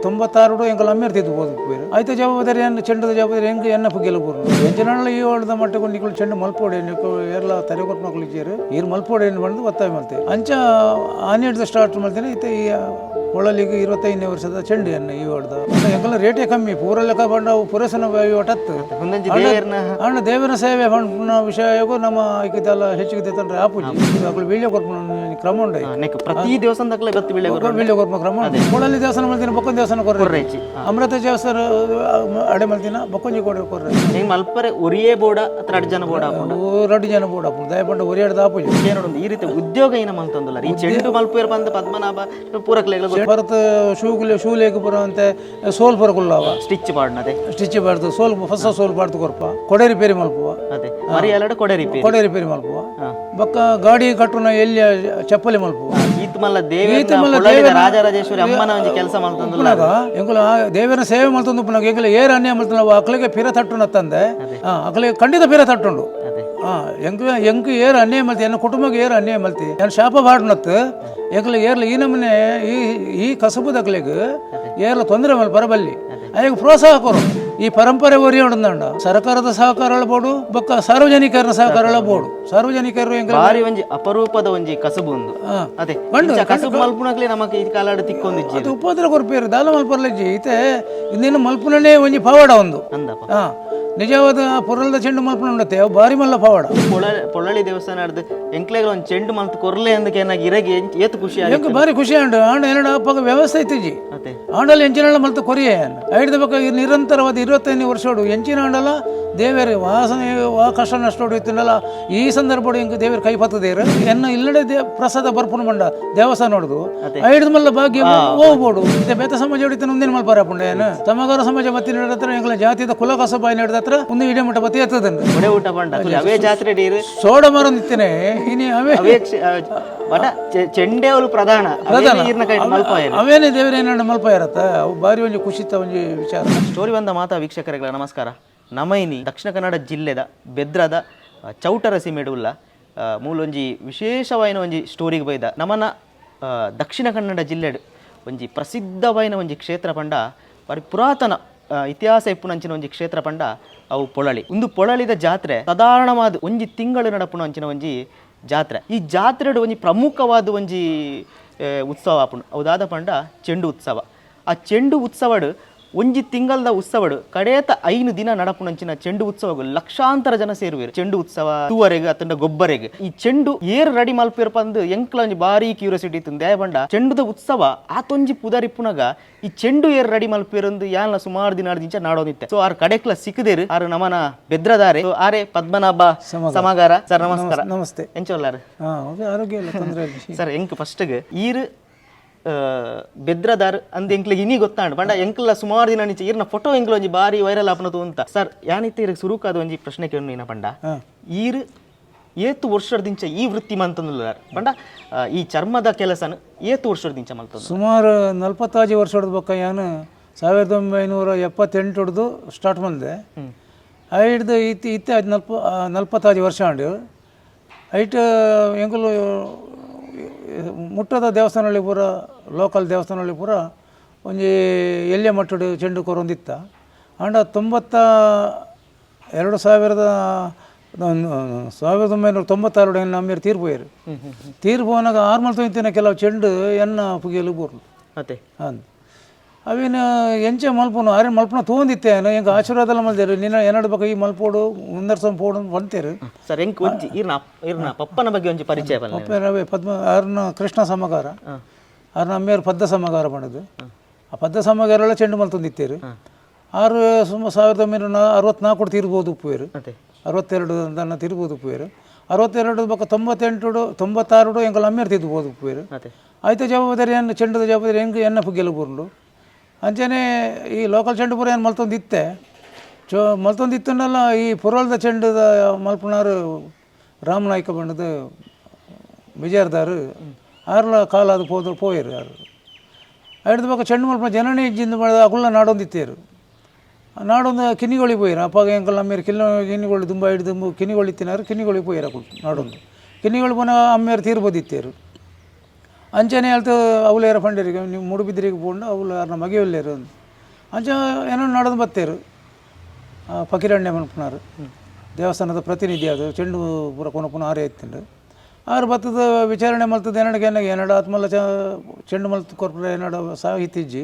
96 ಎಂಕಲ್ ಅಮ್ಮೇರ್ ತಿದ್ದು ಹೋಗ್ಬೇಕು ಐತೆ ಜವಾಬ್ದಾರಿ ಏನು ಚೆಂಡದ ಜವಾಬ್ದಾರಿ ಹೆಂಗೆ ಎನ್ನ ಗೆಲ್ಲಬಹುದು ಎಂಚಿನಲ್ಲ ಈ ಹೊಳ್ದ ಮಟ್ಟಕ್ಕೆ ನಿಕ್ಕಳು ಚೆಂಡು ಮಲ್ಪೋಡೆ ಎಲ್ಲ ತಲೆ ಕೊಟ್ಟು ಮಕ್ಳು ಇಚ್ಚಾರು ಈರು ಮಲ್ಪೋಡೆ ಬಂದು ಒತ್ತಾಯ ಮಾಡ್ತೇವೆ ಅಂಚ ಆನೆಡ್ದು ಸ್ಟಾರ್ಟ್ ಮಾಡ್ತೇನೆ ಐತೆ ಈ ಒಳಲಿಗೆ 25ನೇ ವರ್ಷದ ಚೆಂಡು ಎನ್ನ ಈ ಹೊಡ್ದ ಎಂಕಲ್ಲ ರೇಟೇ ಕಮ್ಮಿ ಪೂರ ಲೆಕ್ಕ ಬಂಡ ಪುರಸನ ಒಟ್ಟತ್ತು ಅಣ್ಣ ದೇವರ ಸೇವೆ ಪಂಡ ವಿಷಯಗೂ ನಮ್ಮ ಇದೆಲ್ಲ ಹೆಚ್ಚಿಗೆ ತಂದ್ರೆ ಆಪೂಜಿ ಮಕ್ಕಳು ವೀಳ್ಯ ಕೊರ್ಪು ಕ್ರಮ ಉಂಡೆ ಪ್ರತಿ ದೇವಸ್ಥಾನದಕ್ಕೂ ವೀಳ್ಯ ಕೊರ್ಪ ಕ್ರಮ ಕೊಡಲಿ ದೇವಸ್ಥಾನ ಮಾಡ್ತೀನಿ ಬೊಕ್ಕೊಂದು ದೇವಸ್ಥಾನ ಕೊರ್ರೆ ಅಮೃತ ದೇವಸ್ಥಾನ ಅಡೆ ಮಾಡ್ತೀನ ಬೊಕ್ಕೊಂಜಿ ಕೊಡ್ರೆ ಮಲ್ಪರೆ ಒರಿಯೇ ಬೋಡ ಅಥವಾ 2 ಜನ ಬೋಡ 2 ಜನ ಬೋಡ ದಯಪಂಡ ಒರಿಯಾಡ್ದ ಆಪೂಜಿ ಈ ರೀತಿ ಉದ್ಯೋಗ ಏನ ಮಂತಂದಲ್ಲ ಈ ಚೆಂಡು ಮಲ್ಪೇರ್ ಬಂದ ಪದ್ಮನಾಭ ಪೂರಕ್ಲೆ ಭರತ ಶೂಲೇಖ ಪುರ ಅಂತ ಸೋಲ್ ಪುರಗುಳ್ಳವ ಸ್ಟಿಚ್ ಬಾಡ್ದು ಸೋಲ್ ಹೊಸ ಸೋಲ್ ಬಾಡ್ದು ಕೊರ್ಪ ಕೊಡೆ ರಿಪೇರಿ ಮಲ್ಪುವ ಅದೇ ಮರಿಯಾಲಡ ಕೊಡೆ ರಿಪೇರಿ ಮಲ್ಪುವ ಬೊಕ್ಕ ಗಾಡಿ ಕಟ್ಟುನ ಎಲ್ಲಿ ಚಪ್ಪಲಿ ಮಲ್ಪುವ ಈತ್ಮಲ್ಲ ದೇವ ರಾಜರಾಜೇಶ್ವರಿ ಅಮ್ಮನ ಒಂದು ಕೆಲಸ ಮಲ್ತಂದಲ್ಲ ಎಂಕುಲ ದೇವರ ಸೇವೆ ಮಲ್ತಂದು ಪುನಗ ಎಂಕುಲ ಏರ್ ಅನ್ಯ ಮಲ್ತಂದ ಅಕ್ಲಿಗೆ ಪಿರ ತಟ್ಟುನ ತಂದೆ ಅಕ್ಲಿಗೆ ಖಂಡಿತ ಪಿರ ತಟ್ಟುಂಡು ಎಂಕು ಏರು ಅನ್ಯಾಯ ಮಲ್ತಿ ಎನ್ನ ಕುಟುಂಬಕ್ಕೆ ಏರು ಅನ್ಯಾಯ ಮಲ್ತಿ ನಾನು ಶಾಪ ಬಾಡ್ನತ್ತು ಎಂಕಲ ಏರ್ಲ ಈ ನಮ್ಮನೆ ಈ ಕಸಬುದಕ್ಲಿಗೆ ಏರ್ಲ ತೊಂದರೆ ಮಲ್ ಬರಬಲ್ಲಿ ಅದಕ್ಕೆ ಪ್ರೋತ್ಸಾಹ ಕೊರು ಈ ಪರಂಪರೆ ಒರಿಯೋಂಡ ಸರ್ಕಾರದ ಸಹಕಾರ ಬೋಡು ಬೊಕ್ಕ ಸಾರ್ವಜನಿಕರ ಸಹಕಾರ ಬೋಡು ಸಾರ್ವಜನಿಕರು ಬಾರಿ ಒಂಜಿ ಅಪರೂಪದ ಒಂಜಿ ಕಸಬು ಒಂದು ಅದೇ ಕಸಬು ಮಲ್ಪುನಕ್ಲೆ ನಮಗೆ ಈ ಕಾಲಾಡ ತಿಕ್ಕೊಂದಿಜ್ಜಿ ಅದು ಉಪದ್ರ ಕೊರ್ಪೇರು ದಾಲ ಮಲ್ಪರ್ಲಿಜ್ಜಿ ಈತೆ ಇಂದಿನ ಮಲ್ಪುನೇ ಒಂಜಿ ಪವಾಡ ಒಂದು ನಿಜವಾದ ಪೊರಲ್ದ ಚೆಂಡು ಮಲ್ಪನ ಉಂಡತ್ತೆ ಅವು ಬಾರಿ ಮಲ್ಲ ಪವಾಡ ಪೊಳ್ಳಳಿ ದೇವಸ್ಥಾನ ಆಡ್ದು ಎಂಕ್ಲೆಗಳ ಒಂದು ಚೆಂಡು ಮಲ್ತು ಕೊರ್ಲೆ ಅಂದಕ್ಕೆ ಏನಾಗಿ ಇರಗೆ ಏತು ಖುಷಿ ಎಂಕ್ ಬಾರಿ ಖುಷಿ ಆಂಡು ಆಂಡ ಎರಡು ಅಪ್ಪಾಗ ವ್ಯವಸ್ಥೆ ಇತ್ತಿಜಿ ಆಂಡಲ್ಲಿ ಎಂಚಿನ ಮಲ್ತು ಕೊರಿಯೇ ಐಡ್ದ ಬಕ್ಕ ನಿರಂತರವಾದ 25 ವರ್ಷೋಡು ಎಂಚಿನ ಆಂಡಲ್ಲ ದೇವರ ವಾಸನೆ ಕಷ್ಟ ನಷ್ಟೋಡು ಇತ್ತಿನಲ್ಲ ಈ ಸಂದರ್ಭ ಎಂಕ್ ದೇವರ ಕೈ ಪತ್ತದೇರು ಎನ್ನ ಇಲ್ಲಡೆ ಪ್ರಸಾದ ಬರ್ಪುನ ಮಂಡ ದೇವಸ್ಥಾನ ನೋಡುದು ಐಡ್ದ ಮಲ್ಲ ಭಾಗ್ಯ ಹೋಗ್ಬೋಡು ಬೇತ ಸಮಾಜ ಹೊಡಿತಾನೆ ಮುಂದಿನ ಮಲ್ಪಾರ ಪುಂಡ ಏನು ಸಮಗಾರ ಸಮಾಜ ಬತ್ತಿ ನಡೆದತ್ರ ಎಂಕ್ಲ ಜಾತಿದ ಕುಲ ಕಸಬಾಯಿ ನಡೆದ ಒಂದು ಇಡೇ ಮಟ್ಟ ಬತ್ತಿ ಎತ್ತದನ್ನು ಊಟ ಅವೇ ಜಾತ್ರೆ ಸೋಡ ಮರ ನಿತ್ತನೆ ಇನಿ ಅವೇ ಚೆಂಡೆ ಅವರು ಪ್ರಧಾನ ಅವೇನೇ ದೇವರೇನ ಮಲ್ಪ ಇರತ್ತ ಅವು ಬಾರಿ ಒಂಜಿ ಖುಷಿತ ಒಂಜಿ ವಿಚಾರ ಸ್ಟೋರಿ ಬಂದ ಮಾತಾ ವೀಕ್ಷಕರಿಗಳ ನಮಸ್ಕಾರ ನಮೈನಿ ದಕ್ಷಿಣ ಕನ್ನಡ ಜಿಲ್ಲೆದ ಬೆದ್ರದ ಚೌಟರ ಸೀಮೆಡುಲ್ಲ ಮೂಲೊಂಜಿ ವಿಶೇಷವಾಯಿನ ಒಂಜಿ ಸ್ಟೋರಿಗೆ ಬೈದ ನಮ್ಮನ ದಕ್ಷಿಣ ಕನ್ನಡ ಜಿಲ್ಲೆ ಒಂಜಿ ಪ್ರಸಿದ್ಧವಾಯಿನ ಒಂಜಿ ಕ್ಷೇತ್ರ ಪಂಡ ಬಾರಿ ಪುರಾತನ ಇತಿಹಾಸ ಇಪ್ಪುನಂಚಿನ ಒಂಜಿ ಕ್ಷೇತ್ರ ಪಂಡ ಅವು ಪೊಳಲಿ ಒಂದು ಪೊಳಲಿದ ಜಾತ್ರೆ ಸಾಧಾರಣವಾದ ಒಂಜಿ ತಿಂಗಳು ನಡಪುನ ಅಂಚಿನ ಒಂಜಿ ಜಾತ್ರೆ ಈ ಜಾತ್ರೆಡು ಒಂಜಿ ಪ್ರಮುಖವಾದ ಒಂಜಿ ಉತ್ಸವ ಆಪುಂಡು ಅವುದಾದ ಪಂಡ ಚೆಂಡು ಉತ್ಸವ ಆ ಚೆಂಡು ಉತ್ಸವಡು ಒಂಜಿ ತಿಂಗಳದ ಉತ್ಸವಡು ಕಡೇತ 5 ದಿನ ನಡಪುನಂಚಿನ ಚೆಂಡು ಉತ್ಸವಗಳು ಲಕ್ಷಾಂತರ ಜನ ಸೇರುವರು ಚೆಂಡು ಉತ್ಸವ ತೂವರೆಗೆ ಅತಂಡ ಗೊಬ್ಬರೆಗೆ ಈ ಚೆಂಡು ಏರ್ ರೆಡಿ ಮಲ್ಪಿರಪ್ಪ ಅಂದು ಎಂಕ್ಲ ಒಂಜಿ ಬಾರಿ ಕ್ಯೂರಿಯಾಸಿಟಿ ಇತ್ತು ದಯ ಬಂಡ ಚೆಂಡುದ ಉತ್ಸವ ಆತೊಂಜಿ ಪುದರಿಪ್ಪುನಗ ಈ ಚೆಂಡು ಏರ್ ರೆಡಿ ಮಲ್ಪಿರಂದು ಯಾನ್ಲ ಸುಮಾರು ದಿನ ದಿಂಚ ನಾಡೋದಿತ್ತೆ ಸೊ ಆರ್ ಕಡೆಕ್ಲ ಸಿಕ್ಕದೇರು ಆರು ನಮನ ಬೆದ್ರದಾರೆ ಆರೆ ಪದ್ಮನಾಭ ಸಮಗಾರ ಸರ್ ನಮಸ್ಕಾರ ನಮಸ್ತೆ ಎಂಚೋಲ್ಲಾರ ಆರೋಗ್ಯ ಸರ್ ಎಂಕ್ ಫಸ್ಟ್ಗೆ ಈರು ಬೆದ್ರದಾರ್ ಅಂದ್ ಎಂಕ್ಲಿಗೆ ಇನ್ನೀ ಗೊತ್ತಾಂಡು ಬಂಡ ಎಂಕ್ಲ ಸುಮಾರು ದಿನ ನಿಂಚೆ ಈರ್ನ ಫೋಟೋ ಎಂಕ್ಲ ಒಂಜಿ ಬಾರಿ ವೈರಲ್ ಆಪನದು ಅಂತ ಸರ್ ಯಾನಿತ್ತೆ ಇರಕ್ಕೆ ಸುರುಕಾದ ಒಂಜಿ ಪ್ರಶ್ನೆ ಕೇಳು ನೀನ ಪಂಡ ಈರು ಏತು ವರ್ಷದಿಂಚ ಈ ವೃತ್ತಿ ಮಂತಂದುಲ್ಲ ಪಂಡ ಈ ಚರ್ಮದ ಕೆಲಸನ ಏತು ವರ್ಷದಿಂಚ ಮಲ್ತದ ಸುಮಾರು 45 ವರ್ಷದ ಬೊಕ್ಕ ಯಾನು 1978 ಹೊಡೆದು ಸ್ಟಾರ್ಟ್ ಮಾಡಿದೆ ಐಡ್ದು ಇತ್ತೆ 45 ವರ್ಷ ಅಂಡು ಐಟ್ ಎಂಕಲು ಮುಟ್ಟದ ದೇವಸ್ಥಾನದಲ್ಲಿ ಪೂರ ಲೋಕಲ್ ದೇವಸ್ಥಾನದಲ್ಲಿ ಪೂರ ಒಂಜಿ ಎಲ್ಯ ಮಟ್ಟಡು ಚೆಂಡು ಕೊರೊಂದಿತ್ತ ಅಂಡ 1996 ನಮ್ಮೇರು ತೀರ್ಪೋಯರು ತೀರ್ಪೋನಾಗ ಆರ್ಮಲ್ ತೊಯ್ತಿನ ಕೆಲವು ಚೆಂಡು ಎನ್ನ ಪುಗಿಯಲು ಬೋರ್ಲು ಮತ್ತೆ ಅಂದ್ ಅವೇನು ಎಂಚೆ ಮಲ್ಪನು ಆರೆ ಮಲ್ಪನ ತೊಗೊಂದಿತ್ತೇನು ಹೆಂಗೆ ಆಶೀರ್ವಾದ ಮಲ್ದೇರು ನಿನ್ನ ಏನಾಡು ಬೇಕು ಈ ಮಲ್ಪೋಡು ಮುಂದರ್ಸ ಪೋಡು ಬಂತೇರು ಸರ್ ಹೆಂಗೆ ಒಂಜಿ ಇರ್ನ ಪಪ್ಪನ ಬಗ್ಗೆ ಒಂಜಿ ಪರಿಚಯ ಪದ್ಮ ಆರ್ನ ಕೃಷ್ಣ ಸಮಗಾರ ಆರ್ನ ಅಮ್ಮೇರು ಪದ್ದ ಸಮಗಾರ ಮಾಡೋದು ಆ ಪದ್ದ ಸಮಗಾರೆಲ್ಲ ಚೆಂಡು ಮಲ್ತೊಂದಿತ್ತೇರು ಆರು 1964 ತೀರ್ಬೋದು ಉಪ್ಪುವೇರು 62 ದನ್ನ ತೀರ್ಬೋದು ಉಪ್ಪುವೇರು 62 ಬಕ್ಕ 96 ಎಂಕಲ್ ಅಮ್ಮೇರು ತೀರ್ಬೋದು ಉಪ್ಪುವೇರು ಆಯ್ತು ಜವಾಬ್ದಾರಿ ಏನು ಚೆಂಡದ ಜವಾಬ್ದಾರಿ ಹೆಂಗೆ ಎನ್ನ ಪುಗ್ಗೆಲ್ಲ ಬುರ್ಲು ಅಂಚನೆ ಈ ಲೋಕಲ್ ಚೆಂಡು ಪುರ ಏನು ಮಲ್ತೊಂದಿತ್ತೆ ಮಲ್ತೊಂದಿತ್ತನಲ್ಲ ಈ ಪುರಲ್ದ ಚೆಂಡದ ಮಲ್ಪನಾರು ರಾಮನಾಯ್ಕ ಬಣ್ಣದ ವಿಜಯದಾರು ಆರ್ಲ ಕಾಲಾದ ಪೋಯರು ಯಾರು ಐಡ್ದ ಬಕ್ಕ ಚೆಂಡು ಮಲ್ಪನ ಜನನೇ ಇಜ್ಜಿಂದ ಮಾಡಿದ ಅಗುಲ್ಲ ನಾಡೊಂದಿತ್ತೇರು ನಾಡೊಂದು ಕಿನಿಗೊಳಿ ಪೋಯಿರು ಅಪ್ಪಾಗ ಎಂಕಲ್ ಅಮ್ಮೇರು ಕಿನಿಗೊಳಿ ತುಂಬ ಹಿಡಿದು ಕಿನಿಗೊಳಿ ತಿನ್ನಾರು ಕಿನಿಗೊಳಿ ಪೋಯಿರು ಅಕುಲ್ ನಾಡೊಂದು ಕಿನಿಗೊಳಿ ಪುನಃ ಅಮ್ಮೇರು ತೀರ್ಬೋದಿತ್ತೇರು ಅಂಚನೆ ಹೇಳ್ತು ಅವಲೇರ ಪಂಡಿರಿಗೆ ನೀವು ಮೂಡುಬಿದ್ರಿಗೆ ಪೋಂಡು ಅವಳು ಯಾರನ್ನ ಮಗೆಯಲ್ಲೇರು ಅಂತ ಅಂಚ ಏನೋ ನಡೆದು ಬತ್ತೇರು ಫಕೀರಣ್ಯ ಮಲ್ಪನಾರು ದೇವಸ್ಥಾನದ ಪ್ರತಿನಿಧಿ ಅದು ಚೆಂಡು ಪೂರ ಕೊನಪುನ ಆರೇ ಎತ್ತಿಂಡು ಆರು ಬತ್ತದ ವಿಚಾರಣೆ ಮಲ್ತದ ಏನಡಿಗೆ ಏನಾಗ ಏನಡ ಆತ್ಮಲ್ಲ ಚೆಂಡು ಮಲ್ತು ಕೊರ್ಪುರ ಏನಡ ಸಾಹಿತಿಜ್ಜಿ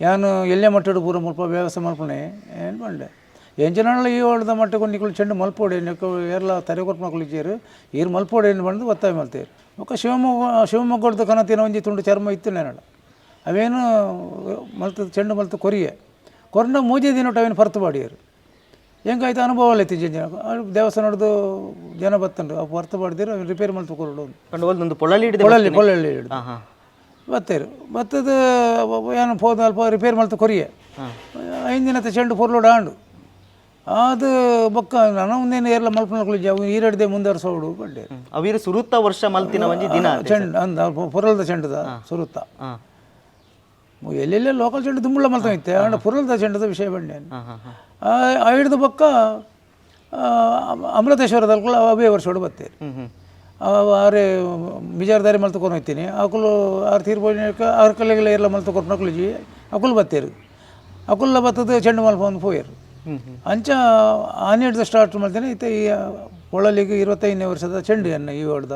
ಯಾನು ಎಲ್ಲೇ ಮಟ್ಟಡು ಪೂರ ಮುಲ್ಪ ವ್ಯವಸ್ಥೆ ಮಲ್ಪಣೆ ಏನು ಬಂಡೆ ಎಂಚಿನಾಳ ಈ ಹೊಡೆದ ಮಟ್ಟಕ್ಕೆ ನಿಕ್ಕಳು ಚೆಂಡು ಮಲ್ಪೋಡೆ ನಿಕ್ಕ ಏರ್ಲ ತರೆ ಕೊರ್ಪು ಮಕ್ಕಳು ಇಜ್ಜೇರು ಈರು ಮಲ್ಪೋಡೆ ಏನು ಬಂದು ಒತ್ತಾಯ ಮಲ್ತೇರು ಒಕ್ಕ ಶಿವಮೊಗ್ಗದ ಕನತಿನ ಒಂಜಿ ತುಂಡು ಚರ್ಮ ಇತ್ತು ಏನಡ ಅವೇನು ಮಲ್ತದ ಚೆಂಡು ಮಲ್ತು ಕೊರಿಯೆ ಕೊರಂಡ ಮೂಜೆ ದಿನ ಅವೇನು ಪರ್ತು ಬಾಡಿಯರು ಹೆಂಗಾಯ್ತು ಅನುಭವ ಐತಿ ಜನ ದೇವಸ್ಥಾನ ನೋಡ್ದು ಜನ ಬತ್ತಂಡು ಅವು ಹೊರ್ತು ಬಾಡ್ದಿರು ಅವ್ನು ರಿಪೇರಿ ಮಲ್ತು ಕೊರಡು ಒಂದು ಪೊಳಲಿ ಪೊಳ್ಳಿ ಹಿಡಿದು ಬತ್ತೇರು ಬತ್ತದ ಏನು ಹೋದ ಅಲ್ಪ ರಿಪೇರಿ ಮಲ್ತು ಕೊರಿಯೆ ಐಂದಿನತ್ತ ಚೆಂಡು ಪೊರ್ಲೋಡು ಆಂಡು ಅದು ಬೊಕ್ಕ ನಾನು ಒಂದೇನು ಏರ್ಲ ಮಲ್ಪನಗಳು ಅವು ಈರಡ್ದೆ ಮುಂದರ್ಸೋಡು ಬಡ್ಡೆ ಅವಿರು ಸುರುತ್ತ ವರ್ಷ ಮಲ್ತಿನ ಒಂಜಿ ದಿನ ಚೆಂಡು ಅಂದ ಪೊರಲ್ದ ಚೆಂಡದ ಸುರುತ್ತ ಎಲ್ಲೆಲ್ಲೇ ಲೋಕಲ್ ಚೆಂಡು ದುಂಬುಳ ಮಲ್ತ ಇತ್ತೆ ಆಂಡ ಪುರಲ್ದ ಚೆಂಡದ ವಿಷಯ ಬಂಡೆ ಹಿಡಿದು ಬೊಕ್ಕ ಅಮೃತೇಶ್ವರದಲ್ಲಿ ಅವೇ ವರ್ಷೋಡು ಬತ್ತೇರು ಆರೆ ಬಿಜಾರ್ದಾರಿ ಮಲ್ತಕೊಂಡು ಹೋಗ್ತೀನಿ ಅಕುಲು ಆರು ತೀರ್ಪೋಜನಕ್ಕೆ ಆರು ಕಲ್ಲಿಗೆಲ್ಲ ಎಲ್ಲ ಮಲ್ತಕೊಂಡು ನಕುಲಿಜಿ ಅಕುಲು ಬತ್ತೇರು ಅಕುಲ್ಲ ಬತ್ತದ ಚೆಂಡು ಮಲ್ಪ ಒಂದು ಹೋಯರು ಅಂಚ ಆನೆಡ್ದು ಸ್ಟಾರ್ಟ್ ಮಾಡ್ತೇನೆ ಇತ್ತೆ ಈ ಪೊಳಲಿಗೆ 25ನೇ ವರ್ಷದ ಚೆಂಡು ಎನ್ನ ಈ ಹೊಡೆದ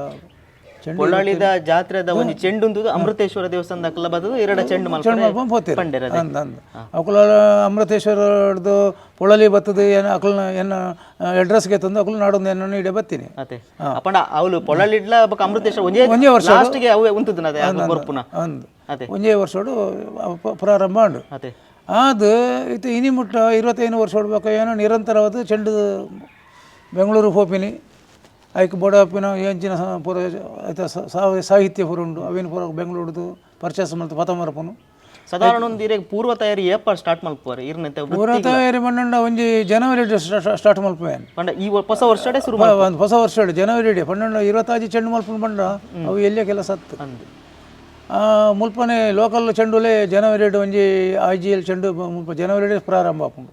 ಚೆಂಡು ಪೊಳ್ಳಾಳಿದ ಜಾತ್ರೆದ ಒಂದು ಚೆಂಡು ಅಮೃತೇಶ್ವರ ದೇವಸ್ಥಾನದ ಅಕಲ ಬತ್ತದ ಎರಡು ಚೆಂಡು ಮಲ್ಪ ಹೋಗ್ತೇವೆ ಅಂದ ಅಕುಲ ಅಮೃತೇಶ್ವರದ್ದು ಪೊಳಲಿ ಬತ್ತದ ಏನು ಅಕಲ್ನ ಏನು ಅಡ್ರೆಸ್ಗೆ ತಂದು ಅಕುಲು ನಾಡೊಂದು ಏನನ್ನು ಇಡೇ ಬತ್ತೀನಿ ಅದೇ ಅಪ್ಪಂಡ ಅವಳು ಪೊಳ್ಳಲಿಡ್ಲ ಬಕ ಅಮೃತೇಶ್ವರ ಒಂದೇ ವರ್ಷ ಲಾಸ್ಟ್ಗೆ ಅವೇ ಉಂತುದನ ಅದೇ ಗೊರ್ಪುನ ಅಂದು ಒಂದೇ ವರ್ಷೋಡು ಪ್ರಾರಂಭ ಮಾಡು ಅದೇ ಅದು ಇದು ಇನಿ ಮುಟ್ಟ 25 ವರ್ಷ ಹೊಡ್ಬೇಕು ಏನೋ ನಿರಂತರವಾದ ಚೆಂಡು ಬೆಂಗಳೂರು ಹೋಪಿನಿ ಐಕ್ ಬೋಡಾಪಿನ ಎಂಚಿನ ಪೂರ ಆಯ್ತಾ ಸಾಹಿತ್ಯ ಪೂರ ಉಂಡು ಅವೇನು ಪೂರ ಬೆಂಗಳೂರದು ಪರ್ಚೇಸ್ ಮಾಡ್ತು ಪತಮರಪನು ಸಾಧಾರಣ ಒಂದು ಪೂರ್ವ ತಯಾರಿ ಏಪ ಸ್ಟಾರ್ಟ್ ಮಲ್ಪುವಾರೆ ಇರ್ನಂತೆ ಪೂರ್ವ ತಯಾರಿ ಮಣ್ಣಂಡ ಒಂಜಿ ಜನವರಿ ಸ್ಟಾರ್ಟ್ ಮಲ್ಪೇನು ಪಂಡ ಈ ಹೊಸ ವರ್ಷ ಶುರು ಒಂದು ಹೊಸ ವರ್ಷ ಜನವರಿ ಪನ್ನೊಂದು 25 ಚೆಂಡು ಮಲ್ಪನ ಬಂಡ ಅವು ಎಲ್ಲೇ ಕೆಲಸ ಹತ್ತು ಮುಲ್ಪನೆ ಲೋಕಲ್ ಚೆಂಡುಲೆ ಜನವರಿ ಒಂಜಿ IGL ಚೆಂಡು ಜನವರಿ ಪ್ರಾರಂಭ ಆಪುಂಡು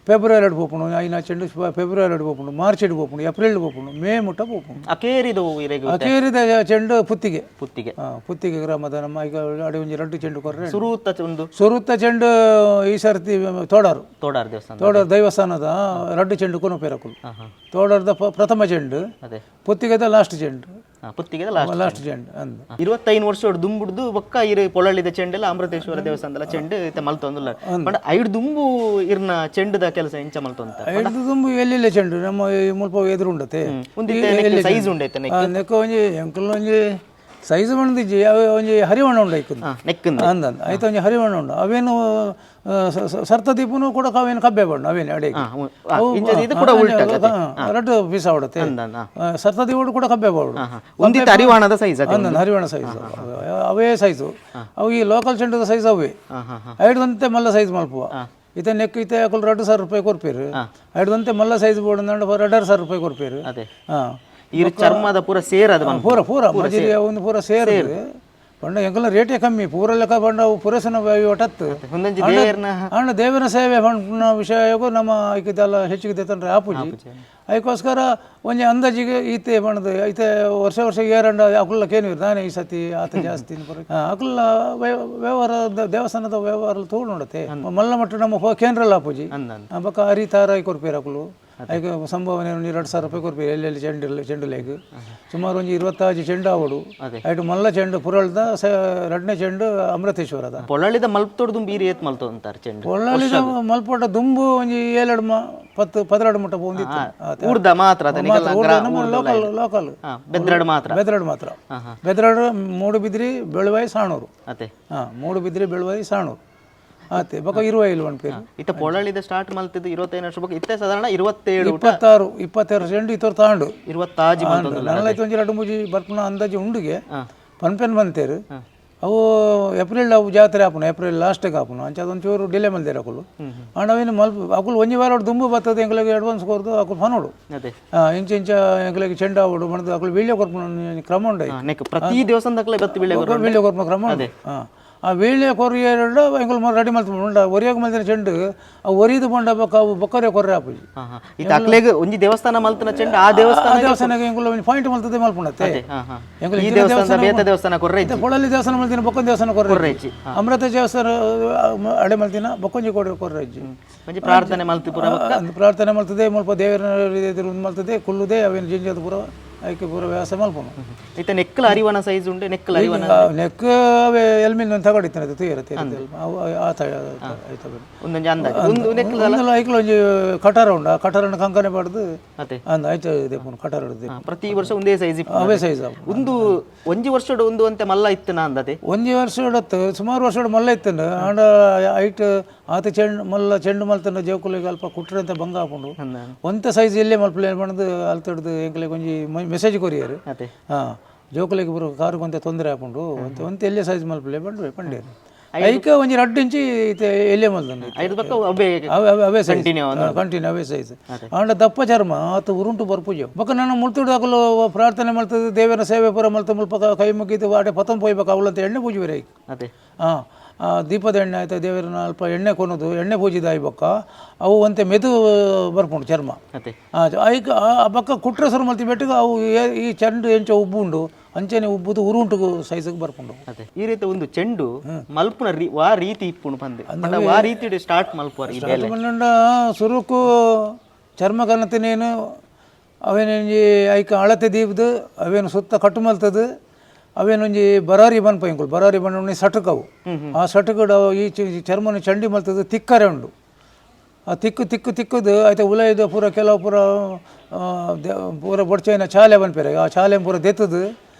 ಫೆಬ್ರವರಿ ಪೋಪುಂಡು ಐನ ಚೆಂಡು ಫೆಬ್ರವರಿ ಪೋಪುಂಡು ಮಾರ್ಚ್ ಪೋಪುಂಡು ಏಪ್ರಿಲ್ ಪೋಪುಂಡು ಮೇ ಮುಟ್ಟ ಪೋಪುಂಡು ಅಕೇರಿದ ಚೆಂಡು ಪುತ್ತಿಗೆ ಗ್ರಾಮದ ನಮ್ಮ ಈಗ ಅಡಿ ಒಂಜಿ 2 ಚೆಂಡು ಕೊರ್ರೆ ಸುರುತ್ತ ಚೆಂಡು ಈ ಸರ್ತಿ ತೋಡಾರ್ ದೇವಸ್ಥಾನದ 2 ಚೆಂಡು ಕೊನಪೇರಕುಲು ತೋಡಾರ್ದ ಪ್ರಥಮ ಚೆಂಡು ಪುತ್ತಿಗೆದ ಲಾಸ್ಟ್ ಚೆಂಡು ಲಾಸ್ಟ್ ಚೆಂಡು ಅಂದ 25 ವರ್ಷ ದುಂಬುಡ್ದು ಬೊಕ್ಕ ಇರು ಪೊಳಲಿದ ಚೆಂಡೆಲ್ಲ ಅಮೃತೇಶ್ವರ ದೇವಸ್ಥಾನದ ಚೆಂಡು ಇತ್ತೆ ಮಲ್ತೊಂದುಲ್ಲ ಬಟ್ ಐದು ದುಂಬು ಇರ್ನ ಚೆಂಡುದ ಕೆಲಸ ಇಂಚ ಮಲ್ತೊಂತ ಐದು ದುಂಬು ಎಲ್ಲೆಲ್ಲ ಚೆಂಡು ನಮ್ಮ ಮುಲ್ಪ ಎದುರು ಉಂಡತೆ ಸೈಜ್ ಉಂಡೈತೆ ನೆಕ್ಕ ಒಂಜಿ ಎಂಕಲ್ ಒಂಜಿ ಸೈಜ್ ಬಂದಿಜ್ಜಿ ಒಂಜಿ ಹರಿವಣ್ಣ ಉಂಡು ಅಂದ ಆಯ್ತು ಒಂಜಿ ಹರಿವಣ್ಣ ಉಂಡು ಅವೇನು ಸರ್ತ ಕೂಡ ಅವೇನು ಕಬ್ಬೆ ಬಣ್ಣ ಅವೇನು ಅಡಿಗೆ ರಟ್ಟು ಪೀಸ ಹೊಡತೆ ಸರ್ತ ದೀಪು ಕೂಡ ಕಬ್ಬೆ ಬಾಡು ಹರಿವಾಣದ ಸೈಜ್ ಹರಿವಾಣ ಸೈಜ್ ಅವೇ ಸೈಜು ಅವು ಈ ಲೋಕಲ್ ಚೆಂಡದ ಸೈಜ್ ಅವೇ ಐಡ್ದಂತೆ ಮಲ್ಲ ಸೈಜ್ ಮಲ್ಪುವ ಇತ್ತೆ ನೆಕ್ ಇತ್ತೆ ಅಕಲ್ 2,000 ರೂಪಾಯಿ ಕೊರ್ಪೇರು ಐಡ್ದಂತೆ ಮಲ್ಲ ಸೈಜ್ ಬೋರ್ಡ್ 2,500 ರೂಪಾಯಿ ಕೊರ್ಪೇರು ಈ ಚರ್ಮದ ಪೂರ ಸೇರದ ಪೂರ ಮಜರಿ ಒಂದು ಪೂರ ಸೇರಿದ್ರೆ ಪಂಡ ಎಂಕಲ್ನ ರೇಟೇ ಕಮ್ಮಿ ಪೂರ ಲೆಕ್ಕ ಪಂಡ ಅವು ಪುರಸನ ಒಟ್ಟತ್ತು ಅಣ್ಣ ದೇವರ ಸೇವೆ ಪಂಡ ವಿಷಯಗೂ ನಮ್ಮ ಐಕಿದೆಲ್ಲ ಹೆಚ್ಚಿಗೆ ತಂದ್ರೆ ಆಪುಜಿ ಅದಕ್ಕೋಸ್ಕರ ಒಂಜಿ ಅಂದಾಜಿಗೆ ಈತೆ ಬಣ್ಣದ ಐತೆ ವರ್ಷ ಏರಂಡ ಅಕುಲ್ಲ ಕೇನಿವ್ರು ನಾನೇ ಈ ಸತಿ ಆತ ಜಾಸ್ತಿ ಅಕುಲ್ಲ ವ್ಯವಹಾರ ದೇವಸ್ಥಾನದ ವ್ಯವಹಾರ ತೋಳು ನೋಡತ್ತೆ ಮಲ್ಲ ಮಟ್ಟ ನಮ್ಮ ಕೇಂದ್ರಲ್ಲ ಆಪುಜಿ ಬಕ್ಕ ಹರಿತಾರ ಕೊರ್ಪೇರು ಅಕುಲು ಅದಕ್ಕೆ ಸಂಭಾವನೆ 2,000 ರೂಪಾಯಿ ಕೊರ್ಪೇರು ಎಲ್ಲೆಲ್ಲಿ ಚೆಂಡು ಲೇಗ್ ಸುಮಾರು ಒಂಜಿ 25 ಚೆಂಡು ಆವಡು ಐಟು ಮಲ್ಲ ಚೆಂಡು ಪುರಳ್ದ 2ನೇ ಚೆಂಡು ಅಮೃತೇಶ್ವರದ ಪೊಳ್ಳಳಿದ ಮಲ್ಪತೋಡು ದುಂಬು ಈರಿ ಏತ್ ಮಲ್ತು ಅಂತಾರೆ ಚೆಂಡು ಪೊಳ್ಳಳಿದ ಮಲ್ಪೋಟ ದುಂಬು ಒಂಜಿ 7-10 ಮುಟ್ಟ ಬಂದಿತ್ತು ಊರ್ದ ಮಾತ್ರ ಲೋಕಲ್ ಬೆದ್ರಾಡು ಮಾತ್ರ ಬೆದ್ರಾಡು ಮೂಡುಬಿದ್ರಿ ಬೆಳುವಾಯಿ ಸಾಣೂರು ಮೂಡುಬಿದ್ರಿ ಬೆಳುವಾಯಿ ಸಾಣೂರು ಆತೆ ಬಕ 20 ಅನ್ಪೇರು ಇತ್ತ ಪೊಳಲಿದ ಸ್ಟಾರ್ಟ್ ಮಲ್ತಿದ್ದು 25 ವರ್ಷ ಬಕ ಇತ್ತೆ ಸಾಧಾರಣ 27 26 ಚೆಂಡು ಇತ್ತೋರ್ ತಾಂಡು 26 ಬಂತು ನನ್ನೈತೆ ಒಂಜಿ 2-3 ಬರ್ಪುನ ಅಂದಾಜು ಉಂಡುಗೆ ಪನ್ಪೆನ್ ಬಂತೇರು ಅವು ಏಪ್ರಿಲ್ ಅವು ಜಾತ್ರೆ ಆಪುನ ಏಪ್ರಿಲ್ ಲಾಸ್ಟ್ಗೆ ಆಪುನ ಅಂಚ ಅದೊಂಚೂರು ಡಿಲೇ ಮಲ್ದೇರು ಅಕುಲು ಅಣ್ಣವೇನು ಅಕುಲು ಒಂಜಿ ವಾರ ದುಂಬು ಬರ್ತದೆ ಎಂಕ್ಲಿಗೆ ಅಡ್ವಾನ್ಸ್ ಕೊರ್ದು ಅಕುಲು ಫನೋಡು ಇಂಚ ಎಂಕ್ಲಿಗೆ ಚೆಂಡು ಆವಡು ಮಣದು ಅಕುಲು ವೀಳ್ಯ ಕೊರ್ಪುನ ಕ್ರಮ ಉಂಡು ಪ್ರತಿ ದಿವಸ ವೀಳ್ಯ ಕೊರ್ಪುನ ಕ್ರಮ ಉಂಡು ಆ ವೇಳೆ ಕೊರಿಯರ ಎಂಕುಲು ರೆಡಿ ಮಲ್ತು ಒರಿಯಾಗ ಮಲ್ತಿನ ಚೆಂಡು ಆ ಒರಿದು ಬಂಡ ಬೊಕ್ಕ ಅವು ಬೊಕ್ಕರೆ ಕೊರ್ರೆ ಆಪುಜಿ ಈ ಅಕ್ಲೆಗ್ ಒಂಜಿ ದೇವಸ್ಥಾನ ಮಲ್ತನ ಚೆಂಡು ಆ ದೇವಸ್ಥಾನಕ್ಕೆ ಎಂಕುಲು ಪಾಯಿಂಟ್ ಮಲ್ತದೆ ಮಲ್ಪುಣತ್ತೆ ಈ ದೇವಸ್ಥಾನ ಬೇತೆ ದೇವಸ್ಥಾನ ಕೊರ್ರೆ ಪೊಳಲಿ ದೇವಸ್ಥಾನ ಮಲ್ತಿನ ಬೊಕ್ಕೊಂದು ದೇವಸ್ಥಾನ ಕೊರ್ರೆ ಅಮೃತ ದೇವಸ್ಥಾನ ಅಡೆ ಮಲ್ತಿನ ಬೊಕ್ಕೊಂಜಿ ಕೊರ್ರೆ ಒಂಜಿ ಪ್ರಾರ್ಥನೆ ಮಲ್ತಿ ಪುರ ಪ್ರಾರ್ಥನೆ ಮಲ್ತದೆ ಮುಲ್ಪ ದೇವರ ಎದುರು ಮಲ್ತದೆ ಕುಲ್ಲುದೆ ಅವೇನು ಜಿಂಜದ ಪುರ ಐಕೆ ಪೂರ ವ್ಯವಸ್ಥೆ ಮಲ್ಪನು ಇತ್ತ ನೆಕ್ಕಲ ಅರಿವನ ಸೈಜ್ ಉಂಟು ನೆಕ್ಕಲ ಅರಿವನ ನೆಕ್ ಅವೇ ಎಲ್ಮಿನ ತಗೊಂಡಿತ್ತಾನೆ ತೀರತ್ತೆ ಒಂದೊಂಜಿ ಅಂದಾಜು ಒಂದು ನೆಕ್ಕಲ ಐಕ್ಲ ಒಂಜಿ ಕಟಾರ ಉಂಡು ಆ ಕಟಾರನ ಕಂಕನೆ ಪಡೆದು ಅದೇ ಅಂದ ಆಯ್ತು ದೇಪನು ಕಟಾರ ಪ್ರತಿ ವರ್ಷ ಒಂದೇ ಸೈಜ್ ಅವೇ ಸೈಜ್ ಒಂದು ಒಂಜಿ ವರ್ಷದ ಒಂದು ಅಂತೆ ಮಲ್ಲ ಇತ್ತನ ಅಂದತೆ ಒಂಜಿ ವರ್ಷ ಸುಮಾರು ವರ್ಷ ಮಲ್ಲ ಇತ್ತಂಡು ಆಂಡ ಐಟ್ ಆತ ಚೆಂಡು ಮಲ್ತನ ಜೇವಕುಲಿಗೆ ಅಲ್ಪ ಕುಟ್ರೆ ಅಂತ ಬಂಗ ಹಾಕೊಂಡು ಒಂತ ಸೈಜ್ ಎಲ್ಲೇ ಮಲ್ಪಲೆ ಬಂದು ಅಲ್ತಡ್ದು ಎಂಕ್ಲೆಗೆ ಒಂಜಿ ಮೆಸೇಜ್ ಕೊರಿಯರು ಹಾಂ ಜೋಕುಲಿಗೆ ಬರೋ ಕಾರಿಗೆ ಒಂತೆ ತೊಂದರೆ ಹಾಕೊಂಡು ಒಂತ ಎಲ್ಲೇ ಸೈಜ್ ಮಲ್ಪಲೆ ಬಂದು ಪಂಡೇರು ಐಕ ಒಂಜಿ 2 ಇಂಚಿ ಎಲ್ಲೇ ಮಲ್ತಂಡು ಅವೇ ಸೈಜ್ ಕಂಟಿನ್ಯೂ ಅವೇ ಸೈಜ್ ಆಂಡ ದಪ್ಪ ಚರ್ಮ ಆತ ಉರುಂಟು ಬರ್ಪುಜ ಬೊಕ್ಕ ನಾನು ಮುಳ್ತುಡು ಹಾಕಲು ಪ್ರಾರ್ಥನೆ ಮಲ್ತದೆ ದೇವರ ಸೇವೆ ಪುರ ಮಲ್ತ ಮುಲ್ಪ ಕೈ ಮುಗಿದು ವಾಡೆ ಪತಂ ಪೋಯ್ಬೇಕು ಅವಳಂತ ಎಣ್ಣೆ ಪೂಜೆ ಬೇರೆ ಅದೇ ಹಾಂ ದೀಪದ ಎಣ್ಣೆ ಆಯ್ತು ದೇವರನ್ನ ಅಲ್ಪ ಎಣ್ಣೆ ಕೊನೋದು ಎಣ್ಣೆ ಪೂಜಿದ ಆಯ್ ಬೊಕ್ಕ ಅವು ಒಂತೆ ಮೆದು ಬರ್ಪುಂಡು ಚರ್ಮ ಐಕ ಆ ಬೊಕ್ಕ ಕುಟ್ರೆ ಸರು ಮಲ್ತಿ ಬೆಟ್ಟಿಗೆ ಅವು ಈ ಚೆಂಡು ಎಂಚ ಉಬ್ಬು ಉಂಡು ಅಂಚೆನೆ ಉಬ್ಬುದು ಉರುಂಟು ಸೈಜಿಗೆ ಬರ್ಪುಂಡು ಅದೇ ಈ ರೀತಿ ಒಂದು ಚೆಂಡು ಮಲ್ಪುನ ವಾ ರೀತಿ ಇಪ್ಪುಂಡು ಬಂದೆ ವಾ ರೀತಿ ಸ್ಟಾರ್ಟ್ ಮಲ್ಪುವ ಸುರುಕು ಚರ್ಮ ಕನತಿನೇನು ಅವೇನೊಂಜಿ ಐಕ ಅಳತೆ ದೀಪದು ಅವೇನು ಸುತ್ತ ಕಟ್ಟು ಮಲ್ತದು ಅವೇನೊಂಜಿ ಬರಾರಿ ಬನ್ ಪೈಂಕುಲು ಬರಾರಿ ಬಣ್ಣ ಸಟಕವು ಆ ಸಟಕಡು ಈ ಚರ್ಮನ ಚಂಡಿ ಮಲ್ತದು ತಿಕ್ಕರೆ ಉಂಡು ಆ ತಿಕ್ಕದು ಆಯ್ತು ಉಲಾಯ್ದು ಪೂರ ಕೆಲವು ಪೂರ ಬೊಡ್ಚೈನ ಚಾಲೆ ಬನ್ಪೇರೆ ಆ ಚಾಲೆ ಪೂರ ದೆತ್ತದು